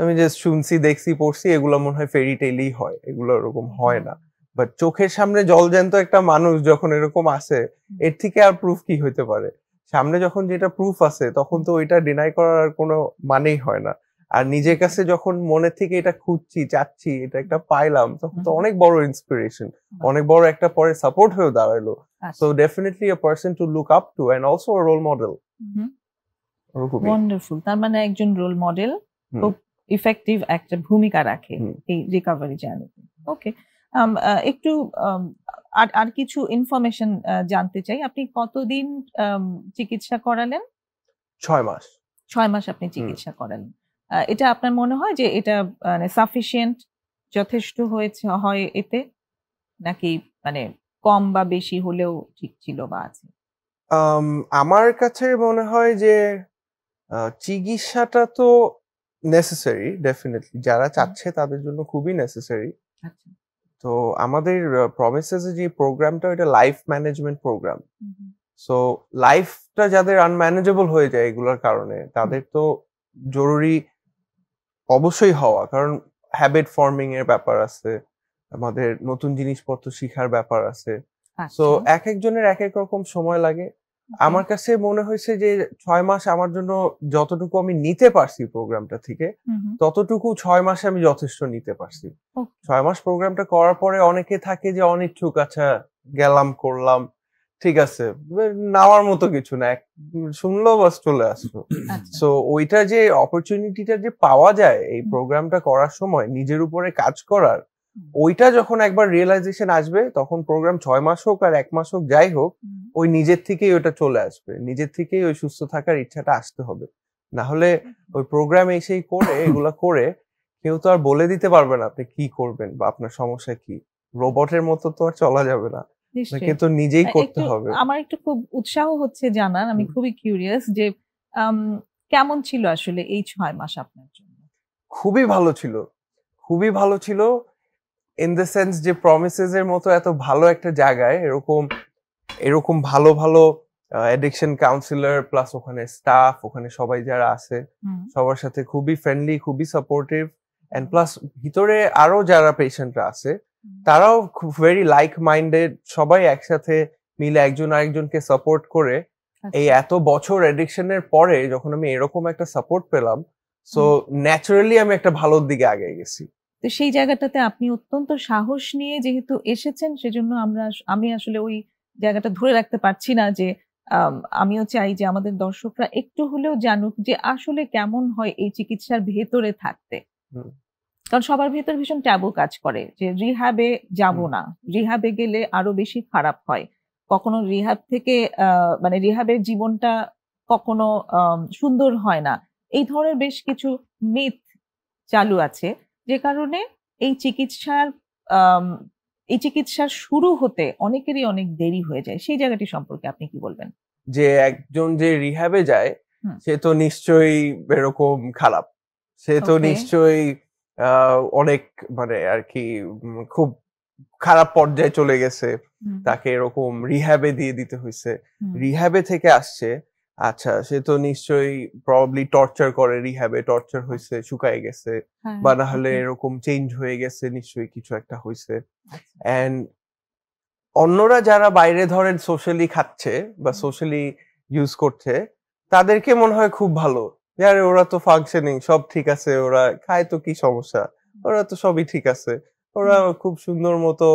আমি জাস্ট শুনছি, দেখছি, পড়ছি, এগুলো মনে হয় ফেরি টেলই হয়, এগুলো এরকম হয় না। বাট চোখের সামনে জলজ্যান্ত একটা মানুষ যখন এরকম আসে, এর থেকে আর প্রুফ কি হইতে পারে? সামনে যখন যেটা প্রুফ আছে, তখন তো ওইটা ডিনাই করার কোনো মানেই হয় না। আর নিজের কাছে যখন মনে থেকে এটা খুঁজছি, চাচ্ছি, এটা একটা পাইলাম, তখন তো অনেক বড় ইন্সপিরেশন, অনেক বড় একটা পরে সাপোর্ট হয়ে দাঁড়ালো। So definitely a person to look up to and also a role model. Wonderful. তার মানে একজন রোল মডেল খুব ইফেক্টিভ একটা ভূমিকা রাখে এই রিকভারি জার্নিতে। ওকে, একটু আর কিছু ইনফরমেশন জানতে চাই। আপনি কতদিন চিকিৎসা করালেন? 6 মাস। 6 মাস আপনি চিকিৎসা করালেন। এটা আপনার মনে হয় যে এটা মানে সাফিসিয়েন্ট, যথেষ্ট হয় এতে, নাকি মানে কম বা বেশি হলেও ঠিক ছিল বা আছে? আমার কাছে মনে হয় যে চিকিৎসাটা তো নেসেসারি, ডেফিনেটলি যারা চাচ্ছে তাদের জন্য খুবই নেসেসারি। তো আমাদের প্রমিসেস যে প্রোগ্রামটা, এটা লাইফ ম্যানেজমেন্ট প্রোগ্রাম। সো লাইফটা যাদের আনম্যানেজেবল হয়ে যায় এগুলোর কারণে, তাদের তো জরুরি অবশ্যই হওয়া, কারণ হ্যাবিট ফর্মিং এর ব্যাপার আছে, আমাদের নতুন জিনিসপত্র শিখার ব্যাপার আছে। তো এক একজনের এক এক রকম সময় লাগে। আমার কাছে মনে হয়েছে যে 6 মাস আমার জন্য যতটুকু আমি নিতে পারছি প্রোগ্রামটা থেকে, ততটুকু 6 মাসে আমি যথেষ্ট নিতে পারছি। 6 মাস প্রোগ্রামটা করার পরে অনেকে থাকে যে অনিচ্ছুক, আচ্ছা গেলাম করলাম ঠিক আছে, নেওয়ার মতো কিছু না, শুনলো বাস চলে আসলো। সো ওইটা যে অপরচুনিটিটা যে পাওয়া যায় এই প্রোগ্রামটা করার সময় নিজের উপরে কাজ করার, ওইটা যখন একবার রিয়েলাইজেশন আসবে তখন প্রোগ্রাম 6 মাস হোক আর 1 মাস হোক যাই হোক, ওই নিজের থেকেই ওটা চলে আসবে, নিজের থেকেই ওই সুস্থ থাকার ইচ্ছাটা আসতে হবে। না হলে ওই প্রোগ্রাম এসেই করে এগুলা করে কেউ তো আর বলে দিতে পারবে না আপনি কি করবেন বা আপনার সমস্যা কি। রোবটের মতো তো আর চলা যাবে না, কিন্তু নিজেই করতে হবে। আমার একটু খুব উৎসাহ হচ্ছে জানার, আমি খুবই কিউরিয়াস যে কেমন ছিল আসলে এই 6 মাস আপনার জন্য? খুবই ভালো ছিল, খুবই ভালো ছিল ইন দ্য সেন্স যে প্রমিসেস এর মতো এত ভালো একটা জায়গায় এরকম ভালো ভালো অ্যাডিকশন কাউন্সিলর প্লাস ওখানে স্টাফ, ওখানে সবাই যারা আছে সবার সাথে খুবই ফ্রেন্ডলি, খুবই সাপোর্টিভ, এন্ড প্লাস ভিতরে আরো যারা পেশেন্টরা আছে তারাও খুব ভেরি লাইক মাইন্ডেড, সবাই একসাথে মিলে একজন আরেকজনকে সাপোর্ট করে এই এত বছর অ্যাডিকশনের পরে যখন আমি এরকম একটা সাপোর্ট পেলাম, সো ন্যাচারালি আমি একটা ভালোর দিকে আগে গেছি। তো সেই জায়গাটাতে আপনি অত্যন্ত সাহস নিয়ে যেহেতু এসেছেন, সেজন্য আমি আসলে ওই জায়গাটা ধরে রাখতে পারছি না যে আমিও চাই যে আমাদের দর্শকরা একটু হলেও জানুক যে আসলে কেমন হয় এই চিকিৎসার ভেতরে থাকতে। কারণ সবার ভেতর ভীষণ ট্যাবু কাজ করে যে রিহ্যাবে যাব না, রিহ্যাবে গেলে আরো বেশি খারাপ হয়, কখনো রিহ্যাব থেকে মানে রিহ্যাবের জীবনটা কখনো সুন্দর হয় না, এই ধরনের বেশ কিছু মিথ চালু আছে, যে কারণে এই চিকিৎসার শুরু হতে অনেকেরই অনেক দেরি হয়ে যায়। সেই জায়গাটি সম্পর্কে আপনি কি বলবেন? যে একজন যে রিহ্যাবে যায় সে তো নিশ্চয়ই এরকম খারাপ, সে তো নিশ্চয়ই অনেক মানে আর কি খুব খারাপ পর্যায়ে চলে গেছে, তাকে এরকম রিহ্যাবে দিয়ে দিতে হয়েছে, রিহ্যাবে থেকে আসছে, আচ্ছা সে তো নিশ্চয়ই প্রবাবলি টর্চার করে, রিহ্যাবে টর্চার হয়েছে, শুকায় গেছে, বা না হলে এরকম চেঞ্জ হয়ে গেছে, নিশ্চয়ই কিছু একটা হয়েছে। এন্ড অন্যরা যারা বাইরে ধরেন সোশ্যালি খাচ্ছে বা সোশ্যালি ইউজ করছে, তাদেরকে মনে হয় খুব ভালো, আরে ওরা তো ফাংশনিং, সব ঠিক আছে, ওরা খায় তো কি সমস্যা, ওরা তো সবই ঠিক আছে, ওরা খুব সুন্দর মতো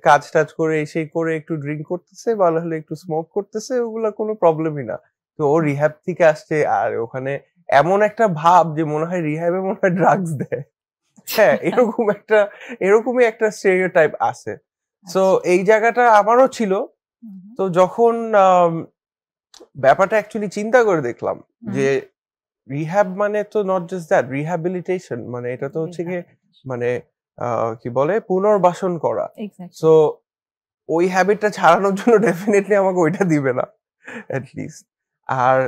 কাজ টাজ করে সেই করে একটু ড্রিঙ্ক করতেছে বা হলে একটু স্মোক করতেছে, ওগুলা কোনো প্রবলেমই না। তো ও রিহ্যাব থেকে আসছে আর ওখানে এমন একটা ভাব যে মনে হয় রিহ্যাবে মনে হয় ড্রাগস দেয়, হ্যাঁ এরকমই একটা স্টেরিওটাইপ আছে। সো এই জায়গাটা আমারও ছিল। তো যখন ব্যাপারটা অ্যাকচুয়ালি চিন্তা করে দেখলাম যে রিহ্যাব মানে তো নট জাস্ট দ্যাট, রিহ্যাবিলিটেশন মানে এটা তো হচ্ছে কি মানে কি বলে পুনর্বাসন করা। সো ওই হ্যাবিটটা ছাড়ানোর জন্য ডেফিনেটলি আমাকে ওইটা দিবে না এট লিস্ট। আর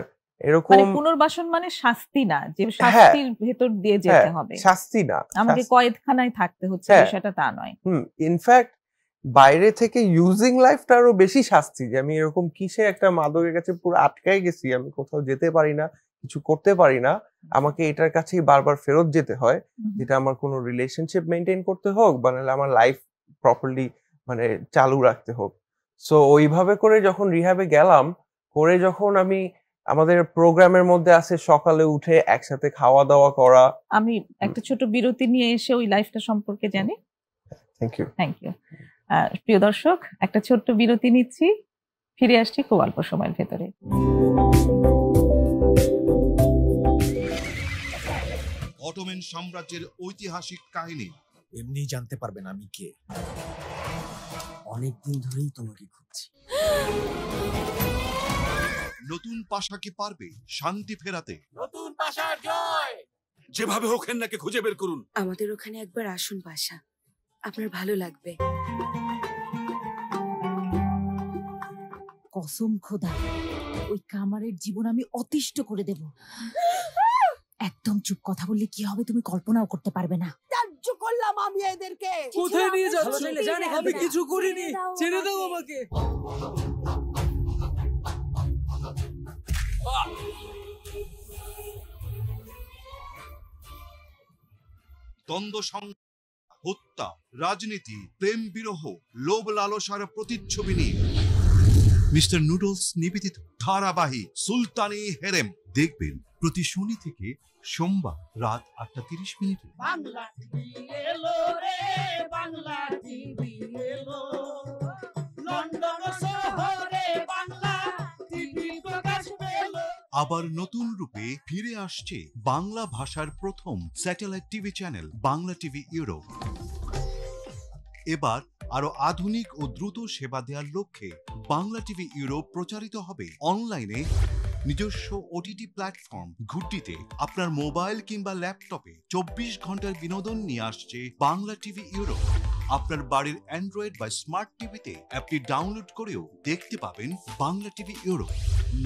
এরকম মানে পুনর্বাসন মানে শাস্তি না, যে শাস্তির ভেতর দিয়ে যেতে হবে, শাস্তি না, আমাকে কয়েদখানায় থাকতে হচ্ছে সেটা তা নয়। ইনফ্যাক্ট বাইরে থেকে ইউজিং লাইফটা আরো বেশি শাস্তি, যে আমি এরকম কিসে একটা মাদকের কাছে পুরো আটকাই গেছি, আমি কোথাও যেতে পারি না, কিছু করতে পারি না, আমাকে এটার কাছেই বারবার ফেরত যেতে হয়, যেটা আমার কোনো রিলেশনশিপ মেনটেন করতে হোক বা নাহলে আমার লাইফ প্রপারলি মানে চালু রাখতে হোক। সো ওইভাবে করে যখন রিহ্যাবে গেলাম, করে যখন আমি আমাদের প্রোগ্রামের মধ্যে আছে সকালে উঠে একসাথে খাওয়া দাওয়া করা, আমি একটা ছোট বিরতি নিয়ে এসে ওই লাইফটা সম্পর্কে জানি। Thank you. প্রিয় দর্শক, একটা ছোট্ট বিরতি নিচ্ছি, ফিরে আসছি খুব অল্প সময়ের ভেতরে। অটোমান সাম্রাজ্যের ঐতিহাসিক কাহিনী এমনি জানতে পারবেন আমি কে। অনেকদিন ধরেই তোমাকে খুঁজছি। নতুন পাশা কি পারবে শান্তি ফেরাতে? নতুন পাশার জয়! যেভাবে হোক হেন্নাকে খুঁজে বের করুন। আমাদের ওখানে একবার আসুন পাশা, আপনার ভালো লাগবে। কসম খোদা, ওই কামারের জীবন আমি অতিষ্ঠ করে দেব। একদম চুপ, কথা বললে কি হবে তুমি কল্পনাও করতে পারবে না। ত্যায্য করলাম আমি এদেরকে। কোথায় নিয়ে যাচ্ছ? আমি কিছু করিনি, ছেড়ে দাও আমাকে। দ্বন্দ্ব সংগ্রাম হত্যা, রাজনীতি, প্রেম বিরহ, লোভ লালসার প্রতিচ্ছবি নিয়ে মিস্টার নুডলস নিবেদিত ধারাবাহিক সুলতানি হেরেম দেখবেন প্রতি শনি থেকে সোমবার রাত 8:30 বাংলা টিভি এলো রে, বাংলা টিভি এলো, লন্ডন শহরে বাংলা টিভি প্রকাশ পেল। আবার নতুন রূপে ফিরে আসছে বাংলা ভাষার প্রথম satellite TV channel Bangla TV Europe. এবার আরো আধুনিক ও দ্রুত সেবা দেওয়ার লক্ষ্যে বাংলা টিভি ইউরোপ প্রচারিত হবে অনলাইনে নিজস্ব ওটিটি প্ল্যাটফর্ম ঘুটটিতে। আপনার মোবাইল কিংবা ল্যাপটপে 24 ঘন্টার বিনোদন নিয়ে আসছে বাংলা টিভি ইউরোপ। আপনার বাড়ির অ্যান্ড্রয়েড বা স্মার্ট টিভিতে অ্যাপটি ডাউনলোড করেও দেখতে পাবেন বাংলা টিভি ইউরোপ।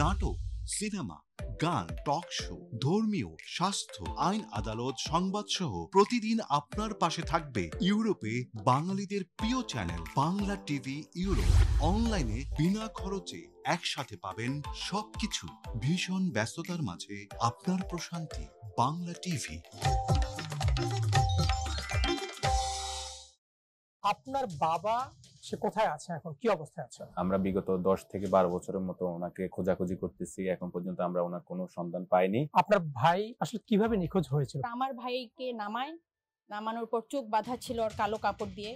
নাটক, সিনেমা, গান, টক শো, ধর্মীয়, স্বাস্থ্য, আইন আদালত, সংবাদ সহ প্রতিদিন আপনার পাশে থাকবে ইউরোপে বাঙালিদের প্রিয় চ্যানেল বাংলা টিভি ইউরোপ। অনলাইনে বিনা খরচে একসাথে পাবেন সবকিছু। ভীষণ ব্যস্ততার মাঝে আপনার প্রশান্তি বাংলা টিভি। আপনার বাবা সে কোথায় আছে এখন, কি অবস্থায় আছে? আমরা বিগত 10 থেকে 12 বছরের মতো ওনাকে খোঁজাখুঁজি করতেছি, এখন পর্যন্ত আমরা ওনার কোনো সন্ধান পাইনি। আপনার ভাই আসলে কিভাবে নিখোঁজ হয়েছিল? আমার ভাইকে নামানোর পর চোখ বাঁধা ছিল আর কালো কাপড় দিয়ে।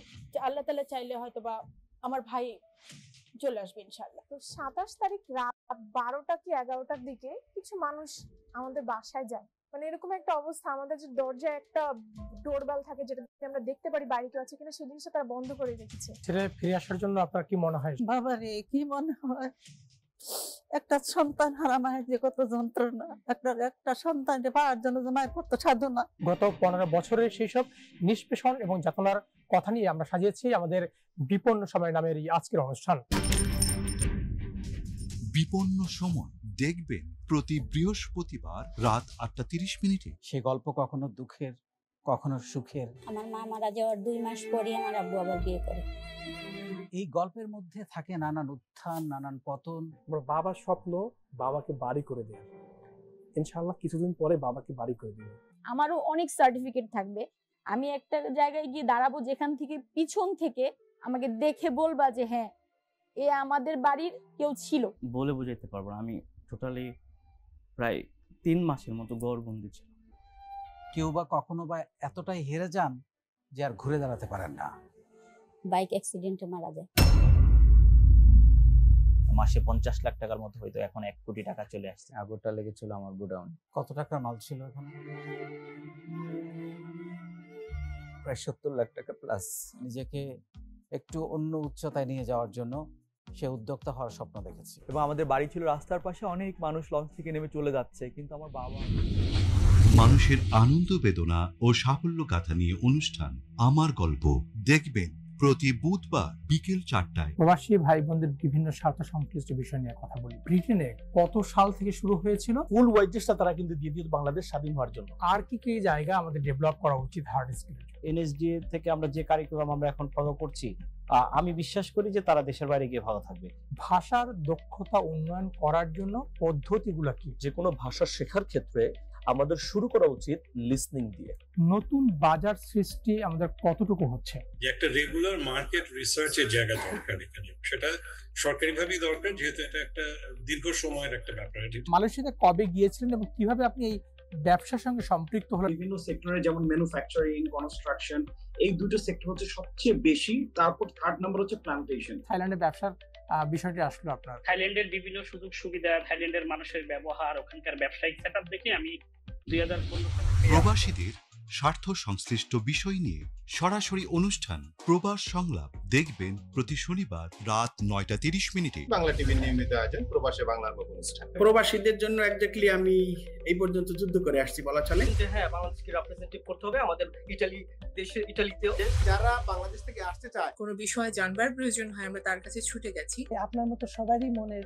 আল্লাহ তাআলা চাইলে হয়তো বা আমার ভাই চলে আসবে ইনশাআল্লাহ। তো 27 তারিখ রাত 12টা কি 11টার দিকে কিছু মানুষ আমাদের বাসায় যায়। মানে এরকম একটা অবস্থা, আমাদের যে দরজায় একটা ডোরবেল থাকে যেটা আমরা দেখতে পারি বাড়ি কেউ আছে কিনা, সেই জিনিসটা তারা বন্ধ করে রেখেছে। ছেলে ফিরে আসার জন্য আপনার কি মনে হয়? বাবা রে, কি মনে হয়, একটা সন্তান হারা মায়ের যে কত যন্ত্রণা, একটা সন্তানকে পাওয়ার জন্য যে মায়ের কত সাধনা। গত 15 বছরের সেই সব নিষ্পেষণ এবং যাতনার কথা নিয়ে আমরা সাজিয়েছি আমাদের বিপন্ন সময় নামের এই আজকের অনুষ্ঠান। বিপন্ন সময় দেখবেন প্রতি বৃহস্পতিবার রাত 8:30। সে গল্প কখনো দুঃখের, কখনো সুখের। আমার মা মারা যাওয়ার 2 মাস পরে আমার আব্বু আবার বিয়ে করে। এই গল্পের মধ্যে থাকে নানান উত্থান, নানান পতন। আমার বাবার স্বপ্ন বাবাকে বাড়ি করে দেওয়া। ইনশাআল্লাহ কিছুদিন পরে বাবাকে বাড়ি করে দেব। আমারও অনেক সার্টিফিকেট থাকবে। আমি একটা জায়গায় গিয়ে দাঁড়াবো যেখান থেকে পিছন থেকে আমাকে দেখে বলবা যে হ্যাঁ এ আমাদের বাড়ির কেউ ছিল। বলে বোঝাইতে পারবো না, আমি টোটালি প্রায় 3 মাসের মতো গড়বন্দি ছিল। কেউ বা কখনো বা এতটাই হেরে যান যে আর ঘুরে দাঁড়াতে পারেন না। বাইক অ্যাক্সিডেন্টে মারা যায়। মাসে 50 লাখ টাকার মতো হয়তো, এখন 1 কোটি টাকা চলে আসছে। আগুনটা লেগেছিল আমার গোডাউন। কত টাকার মাল ছিল এখন? প্রায় 70 লাখ টাকা প্লাস। নিজেকে একটু অন্য উচ্চতায় নিয়ে যাওয়ার জন্য সে উদ্যোক্তা হওয়ার স্বপ্ন দেখেছি। এবং আমাদের বাড়ি ছিল রাস্তার পাশে, অনেক মানুষ লঞ্চ থেকে নেমে চলে যাচ্ছে, কিন্তু আমার বাবা। মানুষের আনন্দ বেদনা ও সাফল্য গাথা নিয়ে অনুষ্ঠান আমার গল্প দেখবেন প্রতি বুধবার বিকেল 4টায়। প্রবাসী ভাই বোনদের বিভিন্ন স্বার্থ সংশ্লিষ্ট বিষয় নিয়ে কথা বলি। ব্রিটেনে কত সাল থেকে শুরু হয়েছিল? ফুল ওয়েজেসটা তারা কিন্তু দিয়ে দিত বাংলাদেশ স্বাধীন হওয়ার জন্য। আর কি কি জায়গা আমাদের ডেভেলপ করা উচিত হার্ড স্কিল? এনএসডিএ থেকে আমরা যে কারিকুলাম আমরা এখন ফলো করছি, আমি বিশ্বাস করি যে তারা দেশের বাইরে গিয়ে ভালো থাকবে। ভাষার দক্ষতা উন্নয়ন করার জন্য পদ্ধতিগুলো কি? যে কোনো ভাষা শেখার ক্ষেত্রে আমাদের শুরু করা উচিত লিসনিং দিয়ে। নতুন বাজার সৃষ্টি আমাদের কতটুকু হচ্ছে? যে একটা রেগুলার মার্কেট রিসার্চের জায়গা দরকার এখানে, সেটা সরকারিভাবেই দরকার, যেহেতু এটা একটা দীর্ঘ সময়ের একটা ব্যাপার। মালয়েশিয়াতে কবে গিয়েছিলেন এবং কিভাবে আপনি এই ব্যবসার সঙ্গে সম্পৃক্ত হলেন? বিভিন্ন সেক্টরে যেমন ম্যানুফ্যাকচারিং, কনস্ট্রাকশন, এই দুটো সেক্টর হচ্ছে সবচেয়ে বেশি। তারপর 3rd নম্বর হচ্ছে প্ল্যান্টেশন। থাইল্যান্ডে ব্যবসার বিষয়টি আসলো আপনার? থাইল্যান্ডের বিভিন্ন সুযোগ সুবিধা, থাইল্যান্ডের মানুষের ব্যবহার, ওখানকার ব্যবসায়িক সেটআপ দেখে আমি 2015 প্রবাসীদের স্বার্থ সংশ্লিষ্ট বিষয় নিয়ে সরাসরি অনুষ্ঠান প্রবাস সংলাপ দেখবেন প্রতি শনিবার রাত 9:30। বাংলা টিভির নিয়মিত আয়োজন প্রবাসে বাংলার অনুষ্ঠান। প্রবাসীদের জন্য এক্স্যাক্টলি আমি এই পর্যন্ত যুদ্ধ করে আসছি বলা চলে। হ্যাঁ, বাংলাদেশকে রিপ্রেজেন্টেটিভ করতে হবে আমাদের ইটালিতেও। যারা বাংলাদেশ থেকে আসতে চায়, কোনো বিষয় জানবার প্রয়োজন হয়, আমরা তার কাছে ছুটে গেছি। আপনার মতো সবারই মনের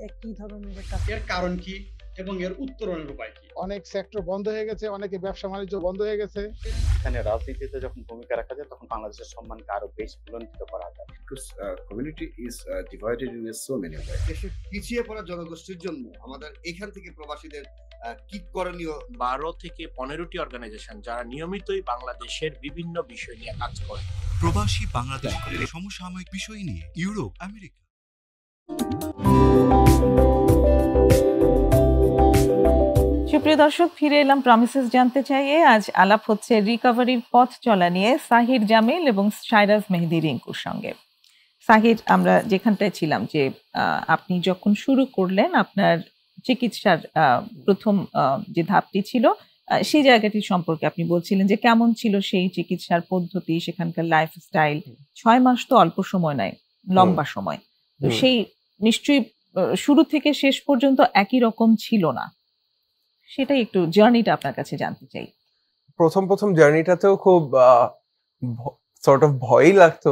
একই ধরনের একটা। এর কারণ কি? এবং এর উত্তরণের উপায় কি? অনেক সেক্টর বন্ধ হয়ে গেছে, অনেকে ব্যবসা বাণিজ্য বন্ধ হয়ে গেছে। এখানে রাজনীতিতে যখন ভূমিকা রাখা যায় তখন বাংলাদেশের সম্মানকে আরো বেশি বুলন্দিত করা যায়। Because community is divided in so many ways. দেশের পিছিয়ে পড়া জনগোষ্ঠীর জন্য আমাদের এখান থেকে প্রবাসীদের কি করণীয়? 12 থেকে 15টি অর্গানাইজেশন যারা নিয়মিতই বাংলাদেশের বিভিন্ন বিষয় নিয়ে কাজ করে। প্রবাসী বাংলাদেশের সমসাময়িক বিষয় নিয়ে ইউরোপ, আমেরিকা। সুপ্রিয় দর্শক, ফিরে এলাম প্রমিসেস জানতে চাইয়ে। আজ আলাপ হচ্ছে রিকভারির পথ চলা নিয়ে সাহির জামিল এবং সাইরাজ মেহেদি রিঙ্কুর সঙ্গে। সাহির, আমরা যেখানটায় ছিলাম যে আপনি যখন শুরু করলেন আপনার চিকিৎসার প্রথম যে ধাপটি ছিল সেই জায়গাটি সম্পর্কে আপনি বলছিলেন যে কেমন ছিল সেই চিকিৎসার পদ্ধতি, সেখানকার লাইফস্টাইল। 6 মাস তো অল্প সময় নয়, লম্বা সময়। তো সেই নিশ্চয়ই শুরু থেকে শেষ পর্যন্ত একই রকম ছিল না, সেটাই একটু জার্নিটা আপনার কাছে জানতে চাই। প্রথম জার্নিটাতেও খুব সর্ট অফ ভয়ই লাগতো,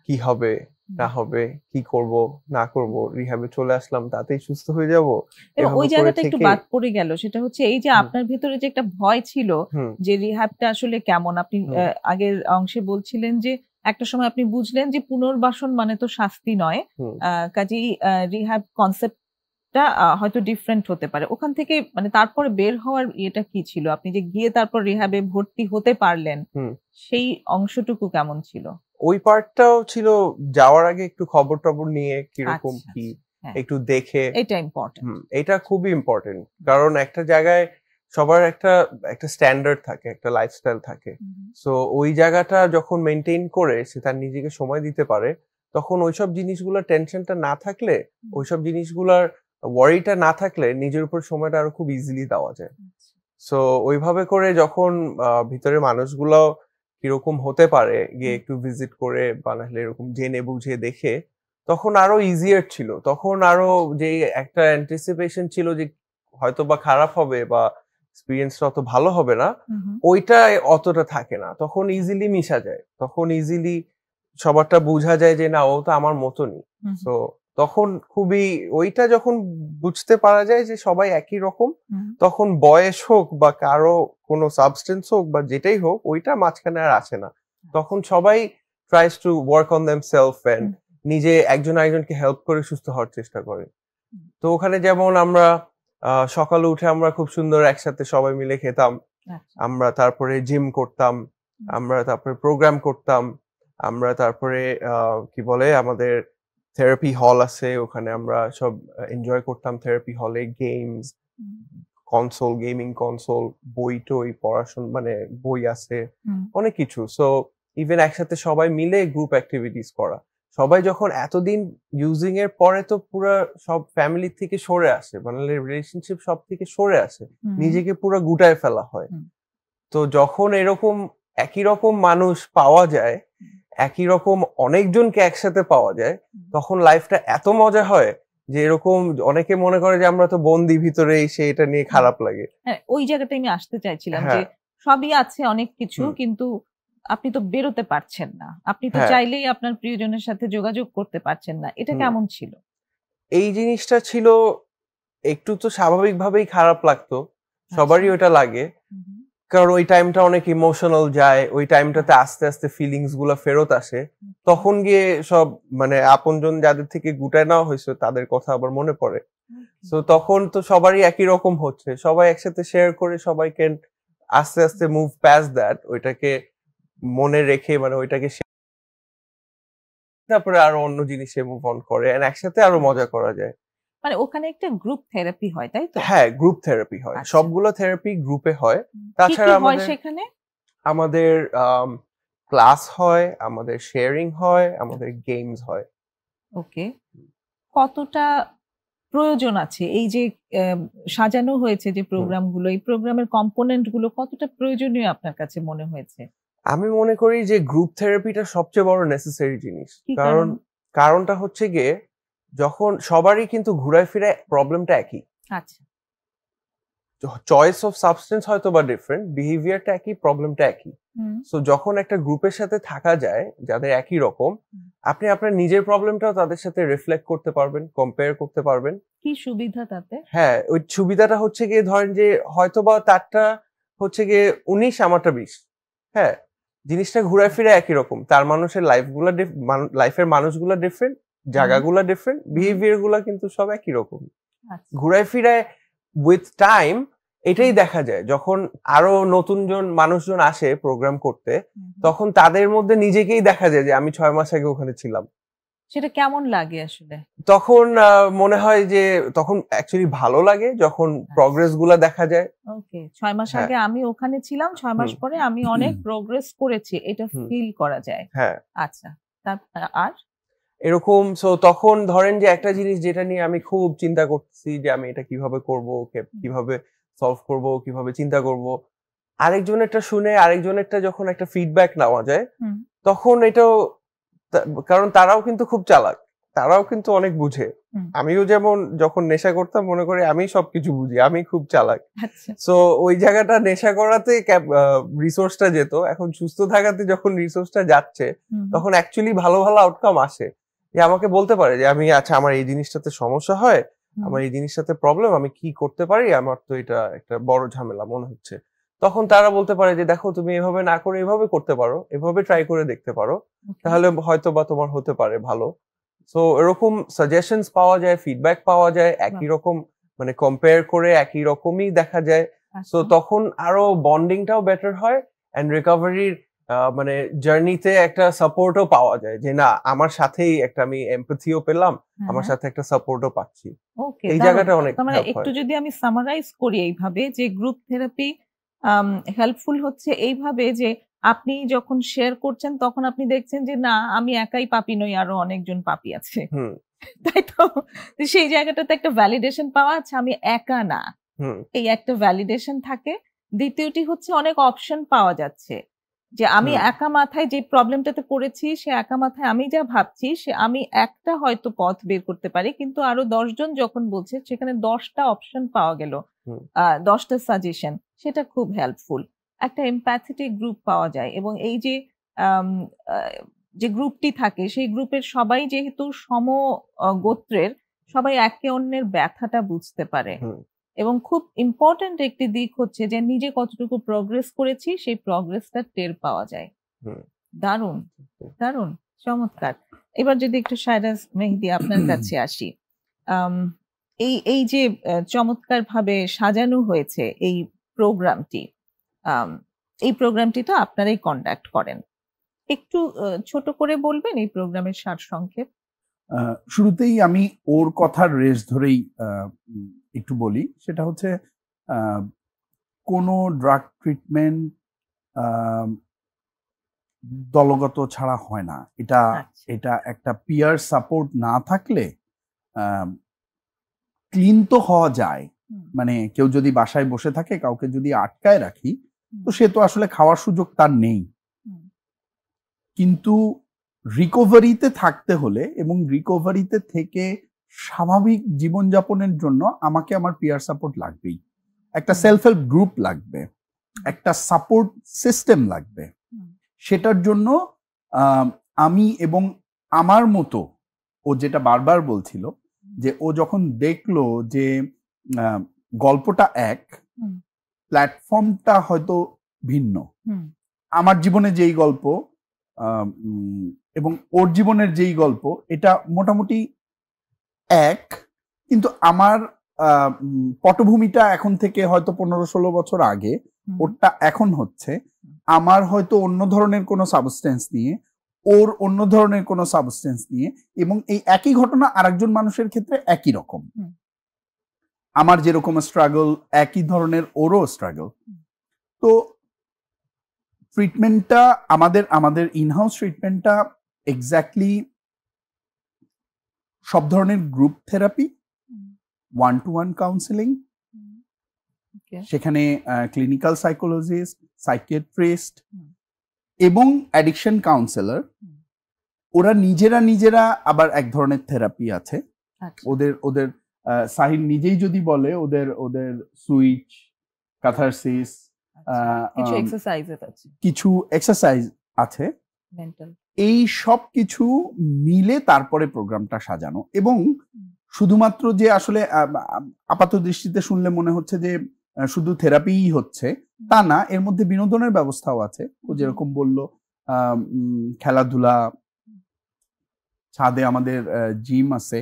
কি হবে না হবে, কি করব না করব। রিহ্যাবে চলে আসলাম, তাতেই সুস্থ হয়ে যাব। এবং ওই জায়গাটা একটু বাদ পড়ে গেল, সেটা হচ্ছে এই যে আপনার ভিতরে যে একটা ভয় ছিল যে রিহ্যাবটা আসলে কেমন। আপনি আগের অংশে বলছিলেন যে একটা সময় আপনি বুঝলেন যে পুনর্বাসন মানে তো শাস্তি নয়, কাজেই রিহ্যাব কনসেপ্টটা হয়তো ডিফারেন্ট হতে পারে। ওখান থেকে মানে তারপরে বের হওয়ার ইয়েটা কি ছিল? আপনি যে গিয়ে তারপর রিহ্যাবে ভর্তি হতে পারলেন, সেই অংশটুকু কেমন ছিল? ওই পার্টটাও ছিল যাওয়ার আগে একটু খবর টবর নিয়ে কিরকম কি একটু দেখে, এটা ইম্পর্টেন্ট। এটা খুবই ইম্পর্টেন্ট, কারণ একটা জায়গায় সবার একটা স্ট্যান্ডার্ড থাকে, একটা লাইফস্টাইল থাকে। সো ওই জায়গাটা যখন মেনটেন করে সে তার নিজেকে সময় দিতে পারে, তখন ওইসব জিনিসগুলোর টেনশনটা না থাকলে, ওইসব জিনিসগুলোর ওয়ারিটা না থাকলে নিজের উপর সময়টা আরো খুব ইজিলি দেওয়া যায়। সো ওইভাবে করে যখন ভিতরে মানুষগুলো কিরকম হতে পারে গিয়ে একটু ভিজিট করে বা নাহলে এরকম জেনে বুঝে দেখে, তখন আরো ইজিয়ার ছিল। তখন আরো যে একটা অ্যান্টিসিপেশন ছিল যে হয়তো বা খারাপ হবে বা এক্সপিরিয়েন্সটা অত ভালো হবে না, ওইটা অতটা থাকে না। তখন ইজিলি মিশা যায়, তখন ইজিলি সবারটা বোঝা যায় যে না, ও তো আমার মতনই। সো তখন খুবই ওইটা যখন বুঝতে পারা যায় যে সবাই একই রকম, তখন বয়স হোক বা কারো কোনো সাবস্টেন্স হোক বা যেটাই হোক, ওইটা মাঝখানে আর আসে না। তখন সবাই tries to work on themselves and নিজে একজন আরেকজনকে হেল্প করে সুস্থ হওয়ার চেষ্টা করে। তো ওখানে যেমন আমরা সকালে উঠে আমরা খুব সুন্দর একসাথে সবাই মিলে খেতাম, আমরা তারপরে জিম করতাম, আমরা তারপরে প্রোগ্রাম করতাম, আমরা তারপরে কি বলে আমাদের থেরাপি হল আছে, ওখানে আমরা সব এনজয় করতাম। থেরাপি হলে গেমস, কনসোল, গেমিং কনসোল, বই টই, পড়াশোনা মানে বই আছে, অনেক কিছু। সো ইভেন একসাথে সবাই মিলে গ্রুপ অ্যাক্টিভিটিস করা। সবাই যখন এতদিন ইউজিং এর পরে তো পুরো সব ফ্যামিলি থেকে সরে আসে, মানে রিলেশনশিপ সব থেকে সরে আসে, নিজেকে পুরো গুটায় ফেলা হয়। তো যখন এরকম একই রকম মানুষ পাওয়া যায়, একই রকম অনেকজনকে একসাথে পাওয়া যায়, তখন লাইফটা এত মজা হয় যে এরকম অনেকে মনে করে যে আমরা তো বন্দি ভিতরে, এসে এটা নিয়ে খারাপ লাগে। হ্যাঁ, ওই জায়গাটাই আমি আসতে চাইছিলাম যে সবই আছে অনেক কিছু, কিন্তু আপনি তো বেরোতে পারছেন না, আপনি তো চাইলেই আপনার প্রিয়জনের সাথে যোগাযোগ করতে পারছেন না। এটা কেমন ছিল? এই জিনিসটা ছিল একটু তো স্বাভাবিকভাবেই খারাপ লাগতো, সবারই ওটা লাগে, কারণ ওই টাইমটা অনেক ইমোশনাল যায়, ওই টাইমটাতে আস্তে আস্তে ফিলিংস গুলা ফেরত আসে। তখন গিয়ে সব মানে আপনজন যাদের থেকে গুটায় নেওয়া হয়েছে তাদের কথা আবার মনে পড়ে। তো তখন তো সবারই একই রকম হচ্ছে, সবাই একসাথে শেয়ার করে সবাইকে আস্তে আস্তে মুভ প্যাস দ্যাট, ওইটাকে মনে রেখে মানে ওইটাকে তারপরে আরো অন্য জিনিসে মুভ অন করে, একসাথে আরো মজা করা যায়। মানে ওখানে একটা গ্রুপ থেরাপি হয়, তাই তো? হ্যাঁ, গ্রুপ থেরাপি হয়, সবগুলো থেরাপি গ্রুপে হয়। তাছাড়া আমাদের ক্লাস হয়, আমাদের শেয়ারিং হয়, আমাদের গেমস হয়। ওকে, কতটা প্রয়োজন আছে এই যে সাজানো হয়েছে যে প্রোগ্রামগুলো, এই প্রোগ্রামের কম্পোনেন্ট গুলো কতটা প্রয়োজনীয় আপনার কাছে মনে হয়েছে? আমি মনে করি যে গ্রুপ থেরাপিটা সবচেয়ে বড় নেসেসারি জিনিস। কারণটা হচ্ছে গিয়ে যখন সবারই কিন্তু ঘুরায় ফিরে প্রবলেমটা একই, আচ্ছা, চয়েস অফ সাবস্টেন্স হয়তো বা ডিফারেন্ট, বিহেভিয়ারটা একই, প্রবলেমটা একই। সো যখন একটা গ্রুপের সাথে থাকা যায় যাদের একই রকম, আপনি আপনার নিজের প্রবলেমটাও তাদের সাথে রিফ্লেক্ট করতে পারবেন, কম্পেয়ার করতে পারবেন। কি সুবিধা তাতে? হ্যাঁ, ওই সুবিধাটা হচ্ছে গিয়ে ধরেন যে হয়তোবা তারটা হচ্ছে গিয়ে 19 আমারটা 20, হ্যাঁ, জিনিসটা ঘুরে ফিরে একই রকম। তার মানুষের লাইফের মানুষগুলো ডিফারেন্ট, জায়গাগুলো ডিফারেন্ট, বিহেভিয়ার গুলা কিন্তু সব একই রকম। ঘুরে ফিরে উইথ টাইম এটাই দেখা যায়, যখন আরো মানুষজন আসে প্রোগ্রাম করতে, তখন তাদের মধ্যে নিজেকেই দেখা যায় যে আমি 6 মাস আগে ওখানে ছিলাম। সেটা কেমন লাগে আসলে? তখন মনে হয় যে তখন অ্যাকচুয়ালি ভালো লাগে যখন প্রগ্রেস গুলা দেখা যায়। ওকে, 6 মাস আগে আমি ওখানে ছিলাম, 6 মাস পরে আমি অনেক প্রোগ্রেস করেছি, এটা ফিল করা যায়। হ্যাঁ, আচ্ছা, আর এরকম তখন ধরেন যে একটা জিনিস যেটা নিয়ে আমি খুব চিন্তা করতেছি যে আমি এটা কিভাবে করব, কিভাবে সলভ করব, কিভাবে চিন্তা করব, আরেকজনেরটা শুনে আরেকজনেরটা যখন একটা ফিডব্যাক নেওয়া যায়, তখন এটাও, কারণ তারাও কিন্তু খুব চালাক, তারাও কিন্তু অনেক বুঝে। আমিও যেমন যখন নেশা করতাম মনে করি আমি সবকিছু বুঝি, আমি খুব চালাক। সো ওই জায়গাটা নেশা করাতে রিসোর্সটা যেত, এখন সুস্থ থাকাতে যখন রিসোর্সটা যাচ্ছে তখন অ্যাকচুয়ালি ভালো ভালো আউটকাম আসে। যে আমাকে বলতে পারে যে আমি আচ্ছা আমার এই জিনিসটাতে সমস্যা হয়, আমার এই জিনিসটাতে প্রবলেম, আমি কি করতে পারি, আমার তো এটা একটা বড় ঝামেলা মনে হচ্ছে। তখন তারা বলতে পারে যে দেখো তুমি এভাবে না করে এভাবে করতে পারো, এভাবে ট্রাই করে দেখতে পারো, তাহলে হয়তো বা তোমার হতে পারে ভালো। সো এরকম সাজেশনস পাওয়া যায়, ফিডব্যাক পাওয়া যায়, একই রকম মানে কম্পেয়ার করে একই রকমই দেখা যায়। সো তখন আরো বন্ডিংটাও বেটার হয়, এন্ড রিকভারির মানে জার্নিতে একটা সাপোর্টও পাওয়া যায়, যে না আমার সাথেই একটা আমি এমপ্যাথিও পেলাম, আমার সাথে একটা সাপোর্টও পাচ্ছি। এই জায়গাটা অনেক মানে একটু যদি আমি সামারাইজ করি এইভাবে, যে গ্রুপ থেরাপি হেল্পফুল হচ্ছে এইভাবে যে আপনি যখন শেয়ার করছেন তখন আপনি দেখছেন যে না আমি একাই পাপি নই, আরো অনেকজন পাপি আছে, তাই তো? সেই জায়গাটাতে একটা ভ্যালিডেশন পাওয়া আছে, আমি একা না, এই একটা ভ্যালিডেশন থাকে। দ্বিতীয়টি হচ্ছে অনেক অপশন পাওয়া যাচ্ছে, যে আমি একা মাথায় যে প্রবলেমটাতে পড়েছি, সে একা মাথায় আমি যা ভাবছি, সে আমি একটা হয়তো পথ বের করতে পারি, কিন্তু আরো 10 জন যখন বলছে সেখানে 10টা অপশন পাওয়া গেল, 10টা সাজেশন, সেটা খুব হেল্পফুল। একটা এমপ্যাথেটিক গ্রুপ পাওয়া যায়, এবং এই যে গ্রুপটি থাকে সেই গ্রুপের সবাই যেহেতু গোত্রের, সবাই একে অন্যের ব্যথাটা বুঝতে পারে। এবং খুব ইম্পর্টেন্ট একটি দিক হচ্ছে যে নিজে কতটুকু প্রোগ্রেস করেছি সেই প্রোগ্রেসটা টের পাওয়া যায়। দারুণ দারুণ, চমৎকার। এবার যদি একটু শায়রাজ মেহেদী আপনার কাছে আসি, এই যে চমৎকার ভাবে সাজানো হয়েছে এই প্রোগ্রামটি তো আপনারাই কন্ডাক্ট করেন, একটু ছোট করে বলবেন এই প্রোগ্রামের সারসংক্ষেপ? শুরুতেই আমি ওর কথার রেশ ধরেই একটু বলি, সেটা হচ্ছে কোনো ড্রাগ ট্রিটমেন্ট দলগত ছাড়া হয় না। এটা একটা পিয়ার সাপোর্ট না থাকলে ক্লিন তো হওয়া যায়, মানে কেউ যদি বাসায় বসে থাকে, কাউকে যদি আটকায় রাখি, তো সে তো আসলে খাওয়ার সুযোগ তার নেই। কিন্তু রিকভারিতে থাকতে হলে এবং রিকভারিতে থেকে স্বাভাবিক জীবনযাপনের জন্য আমাকে আমার পিয়ার সাপোর্ট লাগবেই, একটা সেলফ হেল্প গ্রুপ লাগবে, একটা সাপোর্ট সিস্টেম লাগবে। সেটার জন্য আমি এবং আমার মতো, ও যেটা বারবার বলছিল যে ও যখন দেখলো যে গল্পটা এক, প্ল্যাটফর্মটা হয়তো ভিন্ন, আমার জীবনে যেই গল্প এবং ওর জীবনের যেই গল্প, এটা মোটামুটি এক, কিন্তু আমার পটভূমিটা এখন থেকে হয়তো 15-16 বছর আগে, ওরটা এখন হচ্ছে। আমার হয়তো অন্য ধরনের কোনো সাবস্টেন্স নিয়ে, ওর অন্য ধরনের কোনো সাবস্টেন্স নিয়ে, এবং এই একই ঘটনা আরেকজন মানুষের ক্ষেত্রে একই রকম। আমার যেরকম স্ট্রাগল, একই ধরনের ওরও স্ট্রাগল। তো ট্রিটমেন্টটা আমাদের ইনহাউস ট্রিটমেন্টটা এক্স্যাক্টলি সব ধরনের গ্রুপ থেরাপি, 1-to-1 কাউন্সেলিং, সেখানে ক্লিনিক্যাল সাইকোলজিস্ট, সাইকিয়াট্রিস্ট এবং অ্যাডিকশন কাউন্সেলর, ওরা নিজেরা আবার এক ধরনের থেরাপি আছে ওদের। সাহিল নিজেই যদি বলে, ওদের সুইচ, ক্যাথারসিস, কিছু এক্সারসাইজ আছে, এই সব কিছু মিলে তারপরে প্রোগ্রামটা সাজানো, এবং শুধুমাত্র যে আসলে আপাত দৃষ্টিতে শুনলে মনে হচ্ছে যে শুধু থেরাপিই হচ্ছে, তা না, এর মধ্যে বিনোদনের ব্যবস্থাও আছে। ও যেরকম বললো খেলাধুলা, ছাদে আমাদের জিম আছে,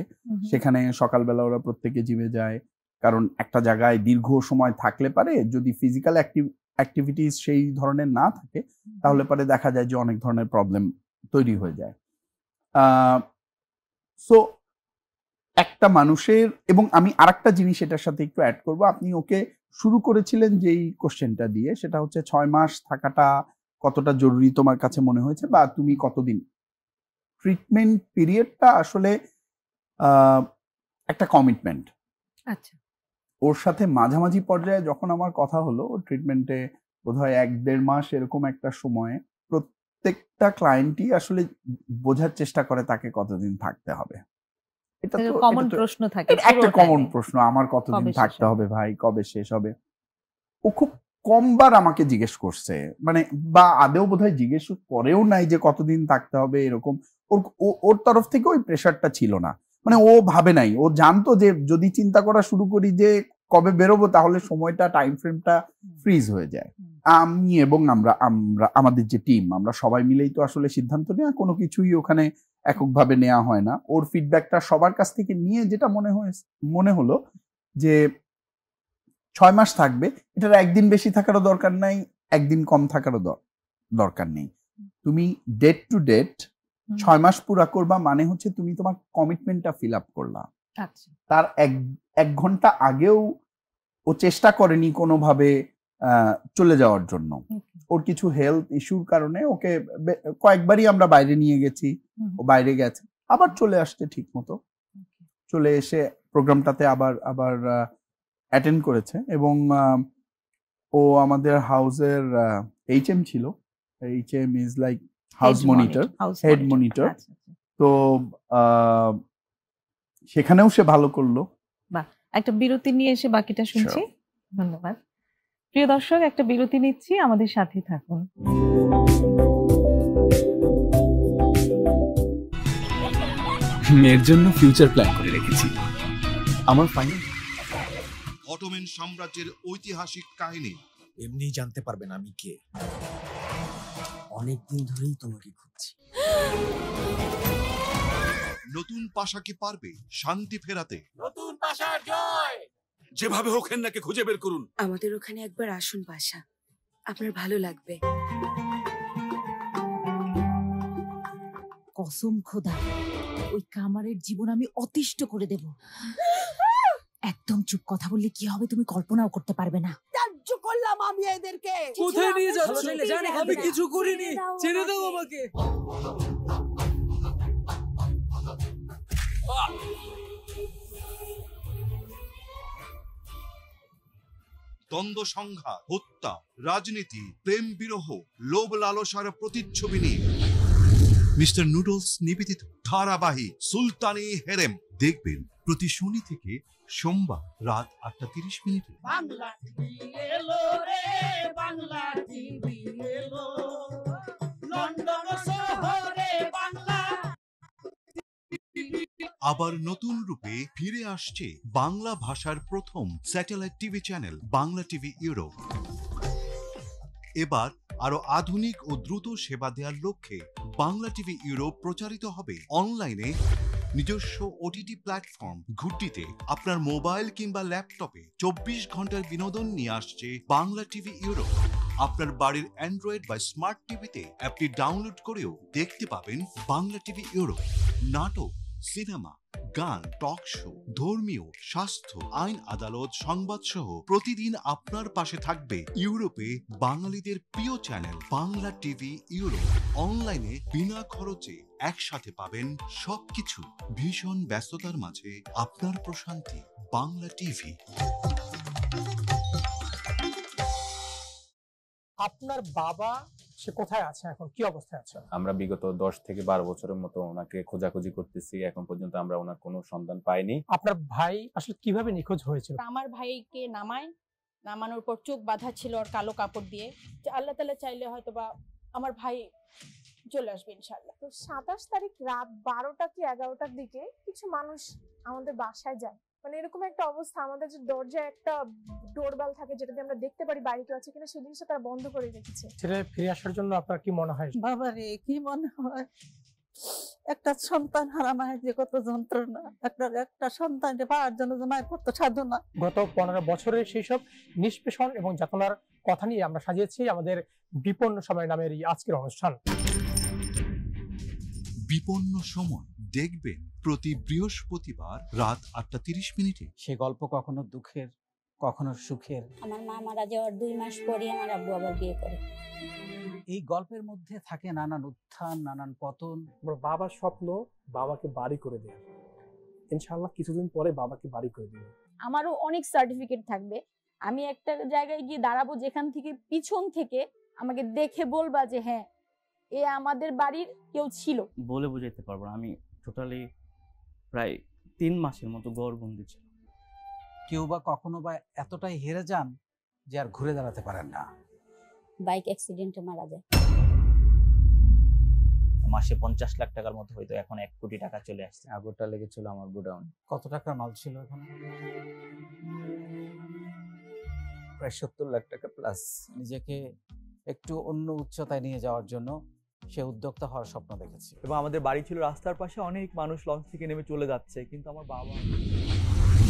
সেখানে সকালবেলা ওরা প্রত্যেকে জিমে যায়, কারণ একটা জায়গায় দীর্ঘ সময় থাকলে পারে যদি ফিজিক্যাল অ্যাক্টিভিটিস সেই ধরনের না থাকে তাহলে পরে দেখা যায় যে অনেক ধরনের প্রবলেম তৈরি হয়ে যায়। সো একটা মানুষের, এবং আমি আরেকটা জিনিস এটার সাথে একটু অ্যাড করব, আপনি ওকে শুরু করেছিলেন যেই কোশ্চেনটা দিয়ে, সেটা হচ্ছে 6 মাস থাকাটা কতটা জরুরি তোমার কাছে মনে হয়েছে, বা তুমি কতদিন। ট্রিটমেন্ট পিরিয়ডটা আসলে একটা কমিটমেন্ট। আচ্ছা, ওর সাথে মাঝামাঝি পর্যায়ে যখন আমার কথা হলো, ওর ট্রিটমেন্টে বোধহয় 1-1.5 মাস এরকম একটা সময়ে প্রত্যেকটা ক্লায়েন্টই আসলে বোঝার চেষ্টা করে তাকে কতদিন থাকতে হবে। এটা তো কমন প্রশ্ন থাকে, একটা কমন প্রশ্ন, আমার কতদিন থাকতে হবে ভাই, কবে শেষ হবে। ও খুব কমবার আমাকে জিজ্ঞেস করছে, মানে বা আদেও বোধহয় জিজ্ঞেস করেও নাই যে কতদিন থাকতে হবে এরকম। ওর তরফ থেকে ওই প্রেশারটা ছিল না, মানে ও ভাবে নাই, ও জানতো যে যদি চিন্তা করা শুরু করি যে কবে বেরোবো তাহলে সময়টা, টাইম ফ্রেমটা ফ্রিজ হয়ে যায়। আমি এবং আমরা আমাদের যে টিম, আমরা সবাই মিলেই তো আসলে সিদ্ধান্ত নেওয়া, কোনো কিছুই ওখানে এককভাবে নেওয়া হয় না। ওর ফিডব্যাকটা সবার কাছ থেকে নিয়ে যেটা মনে হলো যে 6 মাস থাকবে, এটার একদিন বেশি থাকারও দরকার নাই, একদিন কম থাকারও দরকার নেই। তুমি ডেট টু ডেট 6 মাস পুরা করবা, মানে হচ্ছে তুমি তোমার কমিটমেন্টটা ফিল আপ করলা। তার এক ঘন্টা আগেও ও চেষ্টা করেনি কোনোভাবে চলে যাওয়ার জন্য। ওর কিছু হেলথ ইস্যুর কারণে ওকে কয়েকবারই আমরা বাইরে নিয়ে গেছি, ও বাইরে গেছে, আবার চলে আসছে ঠিক মতো, চলে এসে প্রোগ্রামটাতে আবার অ্যাটেন্ড করেছে। এবং ও আমাদের হাউসের HM ছিল, HM is like house monitor, head monitor. তো সেখানেও সে ভালো করলো। বাহ, একটা বিরতি নিয়ে এসে বাকিটা শুনছি। ধন্যবাদ। প্রিয় দর্শক, একটা বিরতি নিচ্ছি, আমাদের সাথে থাকুন। মেয়ের জন্য ফিউচার প্ল্যান করে রেখেছি। আমার ফাইনাল অটোমান সাম্রাজ্যের ঐতিহাসিক কাহিনী। এমনি জানতে পারবেন আমি কে। অনেকদিন ধরেই তোমাকে খুঁজছি। নতুন পাশা কি পারবে শান্তি ফেরাতে? নতুন পাশার জয়! যেভাবে হোক হেন্নাকে খুঁজে বের করুন। আমাদের ওখানে একবার আসুন পাশা, আপনার ভালো লাগবে। কসম খোদা, ওই কামারের জীবন আমি অতিষ্ঠ করে দেব। একদম চুপ, কথা বললে কি হবে তুমি কল্পনাও করতে পারবে না। ত্যায্য করলাম আমি এদেরকে। কোথায় নিয়ে যাচ্ছ? আমি কিছু করিনি, ছেড়ে দাও আমাকে। দ্বন্দ্ব সংঘাত, হত্যা, রাজনীতি, প্রেম বিরহ, লোভ লালসার প্রতিচ্ছবি নিয়ে মিস্টার নুডলস নিবেদিত ধারাবাহিক সুলতানি হেরেম দেখবেন প্রতি শনি থেকে সোমবার রাত 8:30। বাংলা টিভি এলো রে, বাংলা টিভি এলো, লন্ডন শহরে বাংলা। আবার নতুন রূপে ফিরে আসছে বাংলা ভাষার প্রথম satellite TV channel Bangla TV Europe. এবার আরো আধুনিক ও দ্রুত সেবা দেওয়ার লক্ষ্যে বাংলা টিভি ইউরোপ প্রচারিত হবে অনলাইনে নিজস্ব ওটিটি প্ল্যাটফর্ম ঘুড্ডিতে। আপনার মোবাইল কিংবা ল্যাপটপে 24 ঘন্টার বিনোদন নিয়ে আসছে বাংলা টিভি ইউরোপ। আপনার বাড়ির অ্যান্ড্রয়েড বা স্মার্ট টিভিতে অ্যাপটি ডাউনলোড করেও দেখতে পাবেন বাংলা টিভি ইউরোপ। নাটক, সিনেমা, গান, টক শো, ধর্মীয়, স্বাস্থ্য, আইন আদালত, সংবাদ সহ প্রতিদিন আপনার পাশে থাকবে ইউরোপে বাঙালিদের প্রিয় চ্যানেল বাংলা টিভি ইউরোপ। অনলাইনে বিনা খরচে একসাথে পাবেন সবকিছু। ভীষণ ব্যস্ততার মাঝে আপনার প্রশান্তি বাংলা টিভি। আপনার বাবা সে কোথায় আছে এখন, কি অবস্থায় আছে? আমরা বিগত 10 থেকে 12 বছরের মতো ওনাকে খোঁজাখুঁজি করতেছি, এখন পর্যন্ত আমরা ওনার কোনো সন্ধান পাইনি। আপনার ভাই আসলে কিভাবে নিখোঁজ হয়েছিল? আমার ভাইকে নামানোর পর চোখ বাঁধা ছিল আর কালো কাপড় দিয়ে। আল্লাহ তাআলা চাইলে হয়তো বা আমার ভাই চলে আসবে ইনশাল্লাহ। তো 27 তারিখ রাত 12টা কি 11টার দিকে কিছু মানুষ আমাদের বাসায় যায়, মানে এরকম একটা অবস্থা, আমাদের যে দরজায় একটা ডোরবেল থাকে যেটা দিয়ে আমরা দেখতে পারি বাড়ি কেউ আছে কিনা, সেই জিনিসটা তারা বন্ধ করে রেখেছে। ছেলে ফিরে আসার জন্য আপনার কি মনে হয়? বাবা রে, কি মনে হয়, একটা সন্তান হারা মায়ের যে কত যন্ত্রণা, একটা সন্তান পাওয়ার জন্য যে মায়ের কত সাধনা। গত 15 বছরের সেই সব নিষ্পেষণ এবং যাতনার কথা নিয়ে আমরা সাজিয়েছি আমাদের বিপন্ন সময় নামের এই আজকের অনুষ্ঠান। বিপন্ন সময় দেখবেন প্রতি বৃহস্পতিবার রাত 8:30 সে গল্প কখনো দুঃখের, কখনো সুখের। আমার মা মারা যাওয়ার 2 মাস পরে আমার আব্বু আবার বিয়ে করে। এই গল্পের মধ্যে থাকে নানান উত্থান, নানান পতন। আমার বাবার স্বপ্ন বাবাকে বাড়ি করে দেয়, ইনশাআল্লাহ কিছুদিন পরে বাবাকে বাড়ি করে দেবে। আমারও অনেক সার্টিফিকেট থাকবে, আমি একটা জায়গায় গিয়ে দাঁড়াবো যেখান থেকে পিছন থেকে আমাকে দেখে বলবা যে হ্যাঁ এ আমাদের বাড়ির কেউ ছিল। বলে বোঝাইতে পারবো না, আমি টোটালি প্রায় 3 মাসের মতো গড়বন্দি ছিল। কেউ বা কখনো বা এতটাই হেরে যান যে আর ঘুরে দাঁড়াতে পারেন না। বাইক অ্যাক্সিডেন্টে মারা যায়। মাসে 50 লাখ টাকার মতো হয়তো, এখন 1 কোটি টাকা চলে আসছে। আগুনটা লেগেছিল আমার গোডাউন। কত টাকার মাল ছিল এখানে? প্রায় 70 লাখ টাকা প্লাস। নিজেকে একটু অন্য উচ্চতায় নিয়ে যাওয়ার জন্য সে উদ্যোক্তা হওয়ার স্বপ্ন দেখেছে। এবং আমাদের বাড়ি ছিল রাস্তার পাশে, অনেক মানুষ লঞ্চ থেকে নেমে চলে যাচ্ছে, কিন্তু আমার বাবা।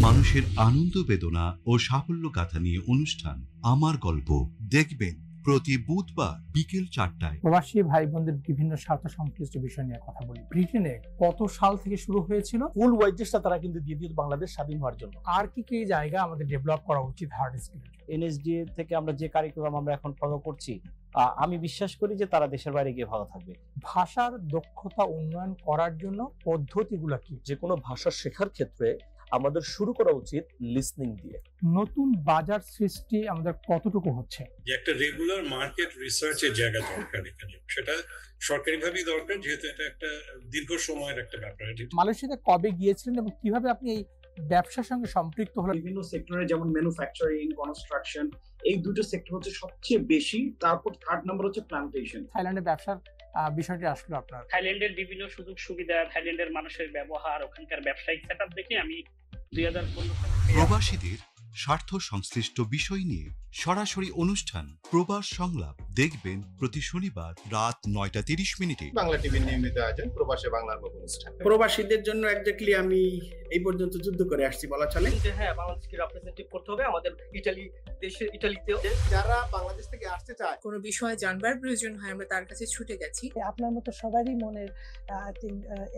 মানুষের আনন্দ বেদনা ও সাফল্য গাথা নিয়ে অনুষ্ঠান আমার গল্প দেখবেন প্রতি বুধবার বিকেল 4টায়। প্রবাসী ভাই বোনদের বিভিন্ন স্বার্থ সংশ্লিষ্ট বিষয় নিয়ে কথা বলি। ব্রিটেনে কত সাল থেকে শুরু হয়েছিল ফুল ওয়াইজেসটা তারা কিন্তু দিয়ে দিত বাংলাদেশ স্বাধীন হওয়ার জন্য। আর কি কি জায়গা আমাদের ডেভেলপ করা উচিত হার্ড স্কিল? এনএসডি থেকে আমরা যে কারিকুলাম আমরা এখন ফলো করছি, আমি বিশ্বাস করি যে তারা দেশের বাইরে গিয়ে ভালো থাকবে। ভাষার দক্ষতা উন্নয়ন করার জন্য পদ্ধতিগুলো কি? যে কোনো ভাষা শেখার ক্ষেত্রে আমাদের শুরু করা উচিত লিসনিং দিয়ে। নতুন বাজার সৃষ্টি আমাদের কতটুকু হচ্ছে? যে একটা রেগুলার মার্কেট রিসার্চের জায়গা দরকার এখানে, সেটা সরকারিভাবেই দরকার, যেহেতু এটা একটা দীর্ঘ সময়ের একটা ব্যাপার। মালয়েশিয়াতে কবে গিয়েছিলেন এবং কিভাবে আপনি এই ব্যবসার সঙ্গে সম্পৃক্ত হলেন? বিভিন্ন সেক্টরে, যেমন ম্যানুফ্যাকচারিং, কনস্ট্রাকশন, এই দুটো সেক্টর হচ্ছে সবচেয়ে বেশি। তারপর 3rd নম্বর হচ্ছে প্ল্যান্টেশন। থাইল্যান্ডে ব্যবসার বিষয়টি আসলো আপনার? থাইল্যান্ডের বিভিন্ন সুযোগ সুবিধা, থাইল্যান্ডের মানুষের ব্যবহার, ওখানকার ব্যবসায়িক সেটআপ দেখে আমি 2015 প্রবাসীদের স্বার্থ সংশ্লিষ্ট বিষয় নিয়ে সরাসরি অনুষ্ঠান প্রবাস সংলাপ দেখবেন প্রতি শনিবার রাত 9:30। বাংলা টিভির নিয়মিত আয়োজন প্রবাসে বাংলার মতো অনুষ্ঠান। প্রবাসীদের জন্য এক্স্যাক্টলি আমি এই পর্যন্ত যুদ্ধ করে আসছি বলা চলে। হ্যাঁ, বাংলাদেশকে রিপ্রেজেন্টেটিভ করতে হবে আমাদের ইটালিতেও। যারা বাংলাদেশ থেকে আসতে চায়, কোনো বিষয় জানবার প্রয়োজন হয়, আমরা তার কাছে ছুটে গেছি। আপনার মতো সবারই মনের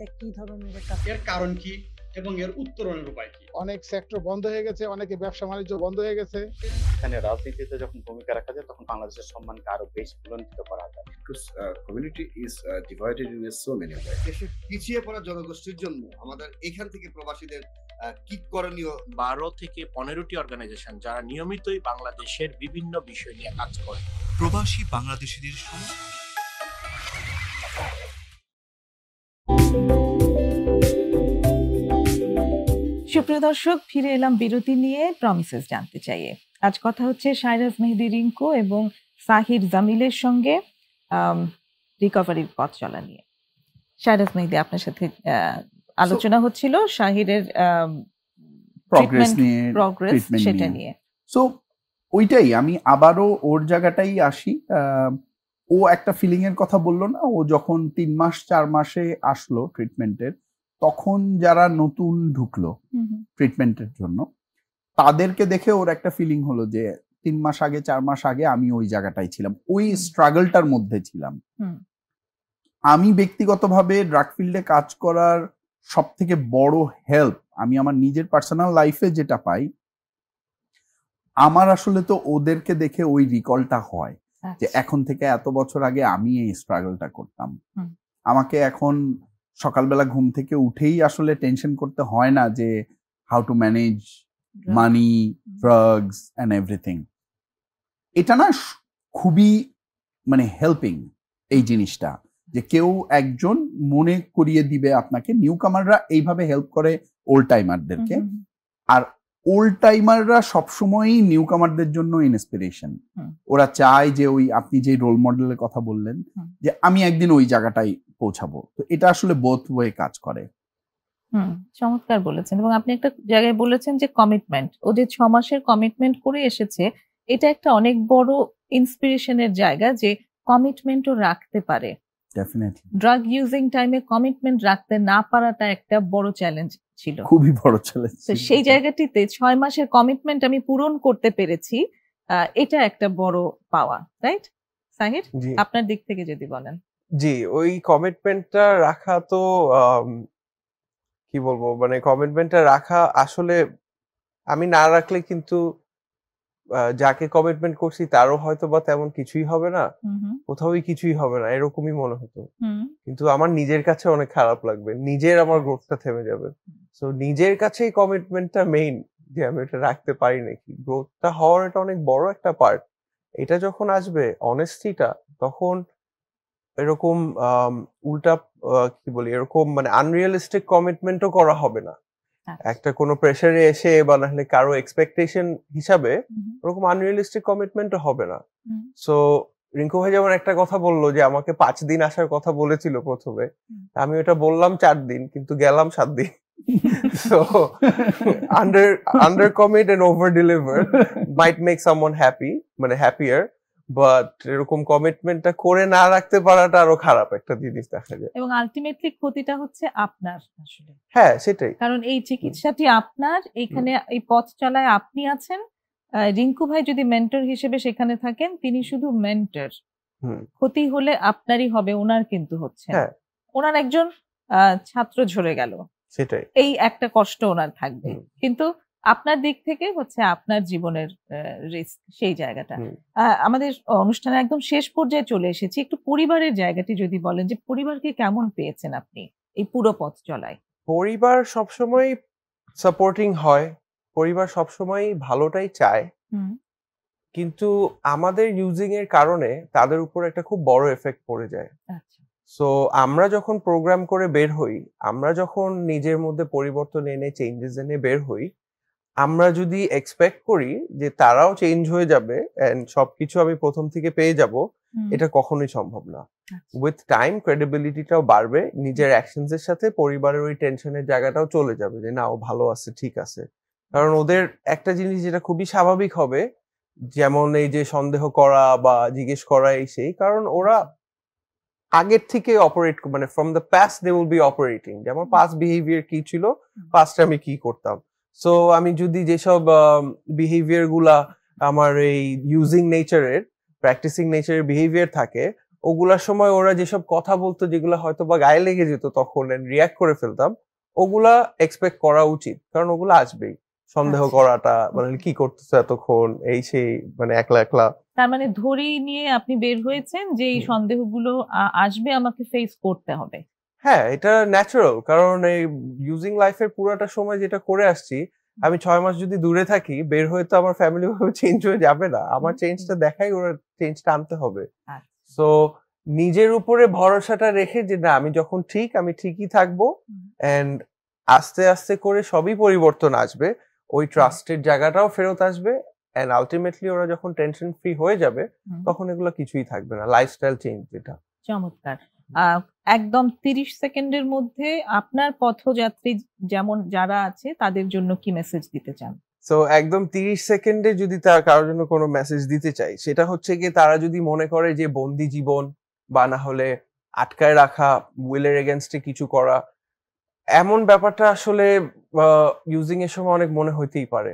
একই ধরনের একটা, এর কারণ কি এবং এর উত্তরণের উপায় কি? অনেক সেক্টর বন্ধ হয়ে গেছে, অনেকে ব্যবসা বাণিজ্য বন্ধ হয়ে গেছে। এখানে রাজনীতিতে যখন ভূমিকা রাখা যায় তখন বাংলাদেশের সম্মানকে আরো বেশি বুলন্দিত করা যায়। Because community is divided in so many ways. দেশের পিছিয়ে পড়া জনগোষ্ঠীর জন্য আমাদের এখান থেকে প্রবাসীদের কি করণীয়? 12 থেকে 15টি অর্গানাইজেশন যারা নিয়মিতই বাংলাদেশের বিভিন্ন বিষয় নিয়ে কাজ করে। প্রবাসী বাংলাদেশিদের সমস্যা। সুপ্রিয় দর্শক, ফিরে এলাম বিরতি নিয়ে প্রমিসেস জানতে চাইয়ে। আজ কথা হচ্ছে শায়রাজ মেহেদী রিঙ্কু এবং সাহির জামিলের সঙ্গে রিকভারির পথ চলা নিয়ে। শায়রাজ মেহেদী, আপনার সাথে আলোচনা হচ্ছিল শাহিরের প্রগ্রেস সেটা নিয়ে। সো ওইটাই আমি আবারও ওর জায়গাটাই আসি। ও একটা ফিলিং এর কথা বললো না, ও যখন 3 মাস 4 মাসে আসলো ট্রিটমেন্টের, তখন যারা নতুন ঢুকলো ট্রিটমেন্টের জন্য তাদেরকে দেখে ওর একটা ফিলিং হলো যে 3 মাস আগে 4 মাস আগে আমি ওই জায়গাটাই ছিলাম, ওই স্ট্রাগলটার মধ্যে ছিলাম। আমি ব্যক্তিগতভাবে ড্রাগ ফিল্ডে কাজ করার সব থেকে বড় হেল্প আমি আমার নিজের পার্সোনাল লাইফে যেটা পাই, আমার আসলে তো ওদেরকে দেখে ওই রিকলটা হয় যে এখন থেকে এত বছর আগে আমি এই স্ট্রাগলটা করতাম। আমাকে এখন সকালবেলা ঘুম থেকে উঠেই আসলে টেনশন করতে হয় না যে how to manage money, drugs and everything. এটা না খুবই মানে হেল্পিং এই জিনিসটা, যে কেউ একজন মনে করিয়ে দিবে আপনাকে। নিউ কামাররা এইভাবে হেল্প করে ওল্ড টাইমারদেরকে। আর ওল্ড টাইমাররা সবসময়ই নিউ কামারদের জন্য ইন্সপিরেশন। ওরা চায় যে ওই আপনি যে রোল মডেলের কথা বললেন যে আমি একদিন ওই জায়গাটায় পৌঁছাবো, তো এটা আসলে বোথ ওয়ে কাজ করে। চমৎকার বলেছেন। এবং আপনি একটা জায়গায় বলেছেন যে কমিটমেন্ট, ও যে 6 মাসের কমিটমেন্ট করে এসেছে, এটা একটা অনেক বড় ইন্সপিরেশনের জায়গা যে কমিটমেন্টও রাখতে পারে। ডেফিনেটলি ড্রাগ ইউজিং টাইমে কমিটমেন্ট রাখতে না পারাটা একটা বড় চ্যালেঞ্জ ছিল, খুবই বড় চ্যালেঞ্জ। তো সেই জায়গাটিতে 6 মাসের কমিটমেন্ট আমি পূরণ করতে পেরেছি, এটা একটা বড় পাওয়া, রাইট? সাহির, আপনার দিক থেকে যদি বলেন। জি, ওই কমিটমেন্টটা রাখা তো কি বলবো, মানে কমিটমেন্টটা রাখা আসলে আমি না রাখলে কিন্তু যাকে কমিটমেন্ট করছি তারও হয়তো বা তেমন কিছুই হবে না, কোথাওই কিছুই হবে না, এরকমই মনে হতো। কিন্তু আমার নিজের কাছে অনেক খারাপ লাগবে, নিজের আমার গ্রোথটা থেমে যাবে। সো নিজের কাছেই কমিটমেন্টটা মেইন, যে আমি এটা রাখতে পারি নাকি। গ্রোথটা হওয়ার এটা অনেক বড় একটা পার্ট। এটা যখন আসবে অনেস্টিটা, তখন এরকম উল্টা কি বলি, এরকম মানে আনরিয়ালিস্টিক কমিটমেন্টও করা হবে না। একটা কোনো প্রেসারে এসে বা নাহলে কারো এক্সপেকটেশন হিসাবে ওরকম আনরিয়ালিস্টিক কমিটমেন্টও হবে না। সো রিঙ্কু ভাই যেমন একটা কথা বললো যে আমাকে 5 দিন আসার কথা বলেছিল প্রথমে, আমি ওটা বললাম 4 দিন, কিন্তু গেলাম 7 দিন। So under commit and over deliver might make someone happy, মানে happier, বাট এরকম কমিটমেন্টটা করে না রাখতে পারাটা আরো খারাপ একটা জিনিস দেখা যায়। এবং আলটিমেটলি ক্ষতিটা হচ্ছে আপনার আসলে। হ্যাঁ, সেটাই। কারণ এই চিকিৎসাটি আপনার, এইখানে এই পথ চলায় আপনি আছেন। রিঙ্কু ভাই যদি মেন্টর হিসেবে সেখানে থাকেন, তিনি শুধু মেন্টর। ক্ষতি হলে আপনারই হবে, ওনার কিন্তু হচ্ছে না। ওনার একজন ছাত্র ঝরে গেল, সেটাই, এই একটা কষ্ট ওনার থাকবে। কিন্তু আপনার দিক থেকে হচ্ছে আপনার জীবনের রিস্ক, সেই জায়গাটা। আমাদের অনুষ্ঠানের একদম শেষ পর্যায়ে চলে এসেছি, একটু পরিবারের জায়গাটি যদি বলেন যে পরিবারকে কেমন পেয়েছেন আপনি এই পুরো পথ চলায়? পরিবার সবসময় সাপোর্টিং হয়, পরিবার সবসময় ভালোটাই চায়, কিন্তু আমাদের ইউজিং এর কারণে তাদের উপর একটা খুব বড় এফেক্ট পড়ে যায়। সো আমরা যখন প্রোগ্রাম করে বের হই, আমরা যখন নিজের মধ্যে পরিবর্তন এনে চেঞ্জেস এনে বের হই, আমরা যদি এক্সপেক্ট করি যে তারাও চেঞ্জ হয়ে যাবে এন্ড সবকিছু আমি প্রথম থেকে পেয়ে যাব, এটা কখনোই সম্ভব না। উইথ টাইম ক্রেডিবিলিটিটাও বাড়বে, নিজের অ্যাকশনস এর সাথে পরিবারের ওই টেনশনের জায়গাটাও চলে যাবে যে না, ও ভালো আছে, ঠিক আছে। কারণ ওদের একটা জিনিস যেটা খুবই স্বাভাবিক হবে, যেমন এই যে সন্দেহ করা বা জিজ্ঞেস করা, এই সেই, কারণ ওরা আগের থেকে অপারেট, মানে from the past they will be operating, যে আমার পাস্ট বিহেভিয়ার কি ছিল, পাস্টে আমি কি করতাম। সো আমি যদি যেসব বিহেভিয়ার গুলা আমার এই ইউজিং নেচারের, প্র্যাকটিসিং নেচারের বিহেভিয়ার থাকে, ওগুলার সময় ওরা যেসব কথা বলতো যেগুলো হয়তো বা গায়ে লেগে যেত তখন রিয়াক্ট করে ফেলতাম, ওগুলা এক্সপেক্ট করা উচিত, কারণ ওগুলো আসবেই। সন্দেহ করাটা, মানে কি করতেছো এতক্ষণ, এই সেই, মানে একলা একলা। তার মানে ধরেই নিয়ে আপনি বের হয়েছেন যে এই সন্দেহগুলো আসবে, আমাকে ফেস করতে হবে। হ্যাঁ, এটা ন্যাচারাল, কারণ এই ইউজিং লাইফের পুরোটা সময় যেটা করে আসছি, আমি 6 মাস যদি দূরে থাকি, বের হয়ে তো আমার ফ্যামিলি ভাবে চেঞ্জ হয়ে যাবে না, আমার চেঞ্জটা দেখাই ওরা চেঞ্জটা আনতে হবে। সো নিজের উপরে ভরসাটা রেখে যে না, আমি যখন ঠিক, আমি ঠিকই থাকবো, এন্ড আস্তে আস্তে করে সবই পরিবর্তন আসবে, ওই ট্রাস্টের জায়গাটাও ফেরত আসবে, এন্ড আলটিমেটলি ওরা যখন টেনশন ফ্রি হয়ে যাবে, তখন এগুলো কিছুই থাকবে না, লাইফস্টাইল চেঞ্জ যেটা। চমৎকার। একদম 30 সেকেন্ডের মধ্যে আপনার পথযাত্রী যেমন যারা আছে তাদের জন্য কি মেসেজ দিতে চান? সো একদম 30 সেকেন্ডে যদি তার কারোর জন্য কোনো মেসেজ দিতে চাই, সেটা হচ্ছে কি, তারা যদি মনে করে যে বন্দি জীবন বা না হলে আটকায় রাখা, উইলের এগেনস্টে কিছু করা, এমন ব্যাপারটা আসলে ইউজিং এর সময় অনেক মনে হইতেই পারে,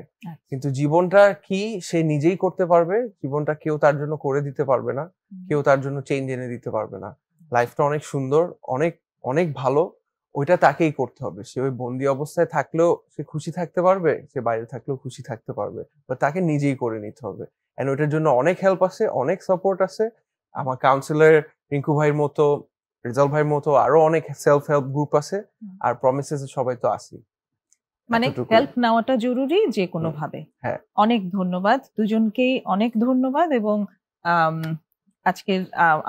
কিন্তু জীবনটা কি সে নিজেই করতে পারবে, জীবনটা কেউ তার জন্য করে দিতে পারবে না, কেউ তার জন্য চেঞ্জ এনে দিতে পারবে না। লাইফটা অনেক সুন্দর, অনেক অনেক ভালো, ওইটা তাকেই করতে হবে। সে ওই বন্দি অবস্থায় থাকলেও সে খুশি থাকতে পারবে, সে বাইরে থাকলেও খুশি থাকতে পারবে, বা তাকে নিজেই করে নিতে হবে। এন্ড ওইটার জন্য অনেক হেল্প আছে, অনেক সাপোর্ট আছে। আমার কাউন্সিলর রিঙ্কু ভাইয়ের মতো, রেজাল ভাইয়ের মতো আরো অনেক সেলফ হেল্প গ্রুপ আছে, আর প্রমিসেস সবাই তো আছি। মানে হেল্প নেওয়াটা জরুরি যে কোনো ভাবে। অনেক ধন্যবাদ দুজনকেই, অনেক ধন্যবাদ। এবং আজকের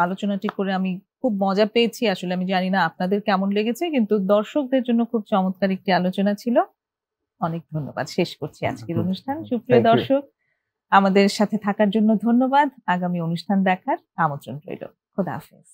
আলোচনাটি করে আমি খুব মজা পেয়েছি। আসলে আমি জানি না আপনাদের কেমন লেগেছে, কিন্তু দর্শকদের জন্য খুব চমৎকার একটি আলোচনা ছিল। অনেক ধন্যবাদ। শেষ করছি আজকের অনুষ্ঠান। সুপ্রিয় দর্শক, আমাদের সাথে থাকার জন্য ধন্যবাদ। আগামী অনুষ্ঠান দেখার আমন্ত্রণ রইল। খোদা হাফেজ।